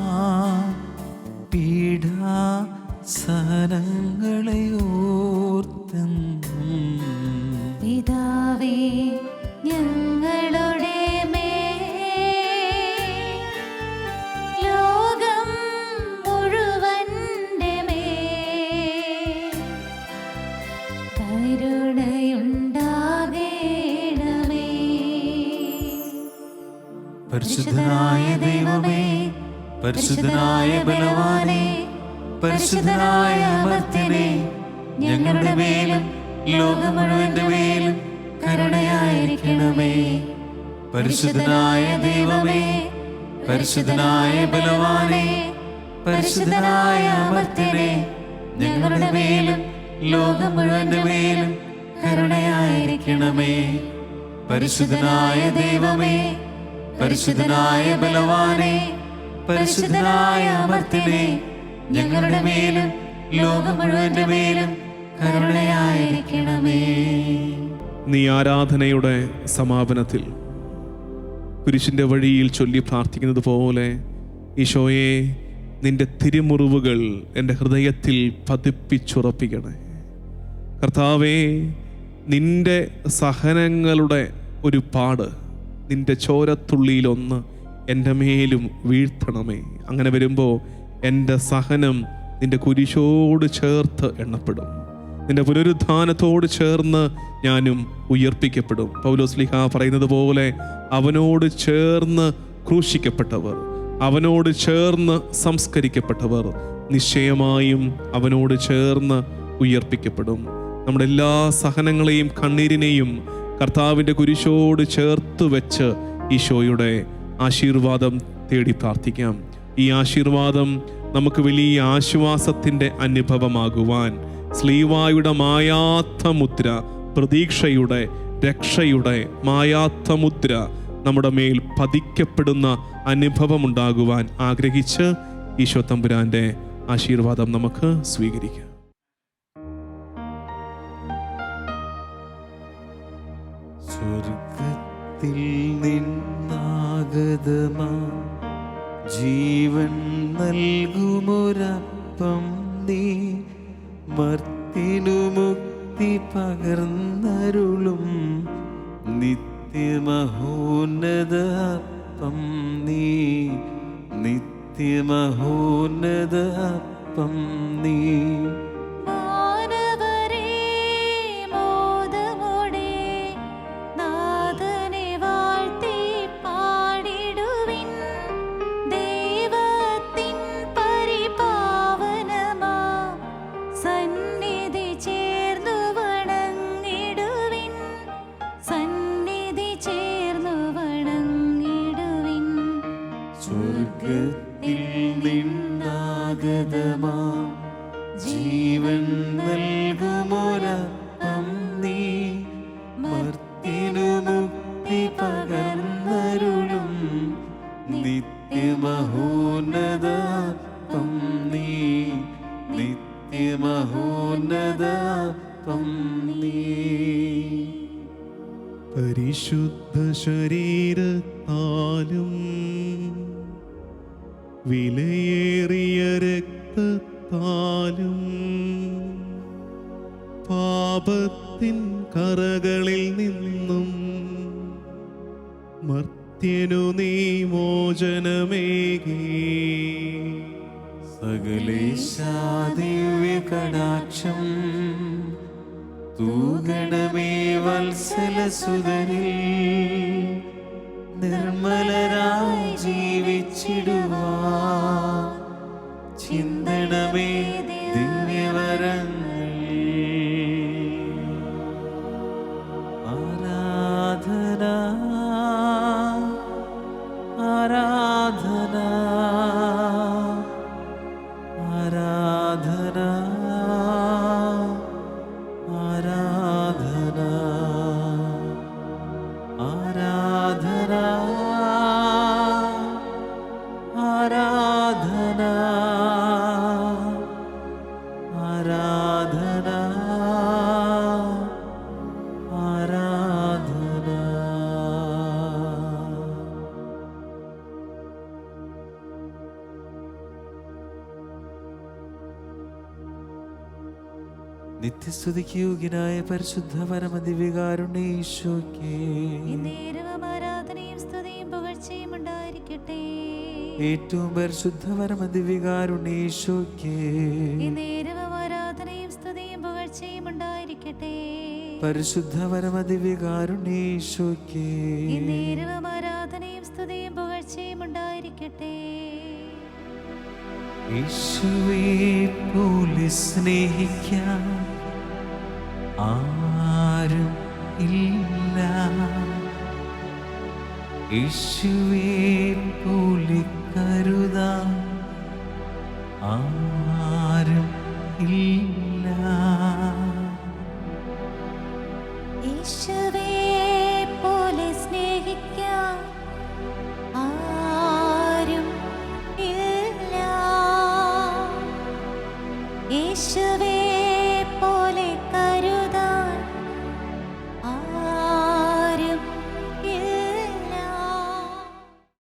പീഡാ സഹനങ്ങളെ ഓർത്തെന്നും പിതാവേ ഞങ്ങളുടെ മേൽ ലോകം മുഴുവന്റെ മേൽ കരുണയുണ്ടാകേണമേ. പരിശുദ്ധനായ ദൈവമേ, പരിശുദ്ധനായ ബലവാനേ, പരിശുദ്ധനായ അമർത്യനേ, ഞങ്ങളുടെ മേലും ലോകം മുഴുവന്റെ മേലും കരുണയായിരിക്കണമേ. പരിശുദ്ധനായ ദൈവമേ, പരിശുദ്ധനായ ബലവാനേ, പരിശുദ്ധനായ അമർത്യനേ, ഞങ്ങളുടെ മേലും ലോകം മുഴുവന്റെ മേലും കരുണയായിരിക്കണമേ. പരിശുദ്ധനായ ദൈവമേ, പരിശുദ്ധനായ ബലവാനേ, പരിശുദ്ധനായ അമർത്യനേ, ഞങ്ങളുടെ മേലും ലോകം മുഴുവന്റെ മേലും കരുണയായിരിക്കണമേ. നീ ആരാധനയുടെ സമാപനത്തിൽ കുരിശിൻ്റെ വഴിയിൽ ചൊല്ലി പ്രാർത്ഥിക്കുന്നത് പോലെ ഈശോയെ നിന്റെ തിരുമുറിവുകൾ എൻ്റെ ഹൃദയത്തിൽ പതിപ്പിച്ചുറപ്പിക്കണേ. കർത്താവേ, നിന്റെ സഹനങ്ങളുടെ ഒരു പാട്, നിന്റെ ചോരത്തുള്ളിയിലൊന്ന് എൻ്റെ മേലും വീഴ്ത്തണമേ. അങ്ങനെ വരുമ്പോൾ എൻ്റെ സഹനം നിന്റെ കുരിശോട് ചേർത്ത് എണ്ണപ്പെടും. നിന്റെ പുനരുത്ഥാനത്തോട് ചേർന്ന് ഞാനും ഉയർപ്പിക്കപ്പെടും. പൗലോസ്ലീഹ പറയുന്നത് പോലെ അവനോട് ചേർന്ന് ക്രൂശിക്കപ്പെട്ടവർ, അവനോട് ചേർന്ന് സംസ്കരിക്കപ്പെട്ടവർ നിശ്ചയമായും അവനോട് ചേർന്ന് ഉയർപ്പിക്കപ്പെടും. നമ്മുടെ എല്ലാ സഹനങ്ങളെയും കണ്ണീരിനെയും കർത്താവിൻ്റെ കുരിശോട് ചേർത്ത് വെച്ച് ഈശോയുടെ ആശീർവാദം തേടി പ്രാർത്ഥിക്കാം. ഈ ആശീർവാദം നമുക്ക് വലിയ ആശ്വാസത്തിൻ്റെ അനുഭവമാകുവാൻ സ്ലീവായുടെ മായാത്ത മുദ്ര, പ്രതീക്ഷയുടെ രക്ഷയുടെ മായാത്ത മുദ്ര നമ്മുടെ മേൽ പതിക്കപ്പെടുന്ന അനുഭവമുണ്ടാകുവാൻ ആഗ്രഹിച്ച് ഈശോ തമ്പുരാൻ്റെ ആശീർവാദം നമുക്ക് സ്വീകരിക്കാം. സ്വർഗത്തിൽ നിന്നാഗതമാ ജീവൻ നൽകുമൊരപ്പം നീ മർത്തിനു മുക്തി പകർന്നരുളും നിത്യമഹോന്നത അപ്പം നീ നിത്യമഹോന്നത അപ്പം നീ. മാനവരേ മോദമോടെ നാഥനെ വാഴ്ത്തി പാടിടുവിൻ. ദൈവത്തിൻ പരിപാവനമാം സന്നിധി ചേർന്നു വണങ്ങിടുവിൻ. സന്നിധി ചേർന്നു വണങ്ങിടുവിൻ. സ്വർഗത്തിൽ നിന്നാഗതമാം ജീവൻ നൽകുമൊരപ്പം നീ. മർത്യനു മുക്തി പകർന്നരുളും നിത്യമഹോന്നത അപ്പം നീ. നിത്യമഹോന്നത അപ്പം നീ. പരിശുദ്ധ ശരീരത്താലും വിലയേറിയ രക്തത്താലും പാപത്തിൻ കറകളിൽ നിന്നും മർത്യനു നീ മോചനമേകി. സകലേശാദിവ്യ കടാക്ഷം തൂഗണമേ വത്സലസുതരിൽ. നിർമ്മലരായി ജീവിച്ചിടുവാൻ ചിന്തണമേ ദിവ്യവരങ്ങൾ. ആരാധന ആരാധന ആരാധന ആരാധന ആരാധന ആരാധന ആരാധന ആരാധന. നിത്യസ്തുതിക്ക് യോഗ്യനായ പരിശുദ്ധ പരമദിവ്യകാരുണ്യേശോയ്ക്ക് നേരവും ആരാധനയും സ്തുതിയും പുകഴ്ചയും ഉണ്ടായിരിക്കട്ടെ. ഏറ്റവും പരിശുദ്ധ പരമദിവ്യകാരുണ്യേശോയ്ക്ക് നേരവും ആരാധനയും സ്തുതിയും പുകഴ്ചയും ഉണ്ടായിരിക്കട്ടെ. പരിശുദ്ധ പരമദിവ്യകാരുണ്യേശോയ്ക്ക് നേരവും ആരാധനയും സ്തുതിയും പുകഴ്ചയും ഉണ്ടായിരിക്കട്ടെ. യേശുവേ പോലെ സ്നേഹിക്കാൻ ആരും ഇല്ല. യേശുവേ പോലെ കരുതാൻ ആരും ഇല്ല. യേശുവേ പോലെ സ്നേഹിക്കാൻ ആരും ഇല്ല. യേശു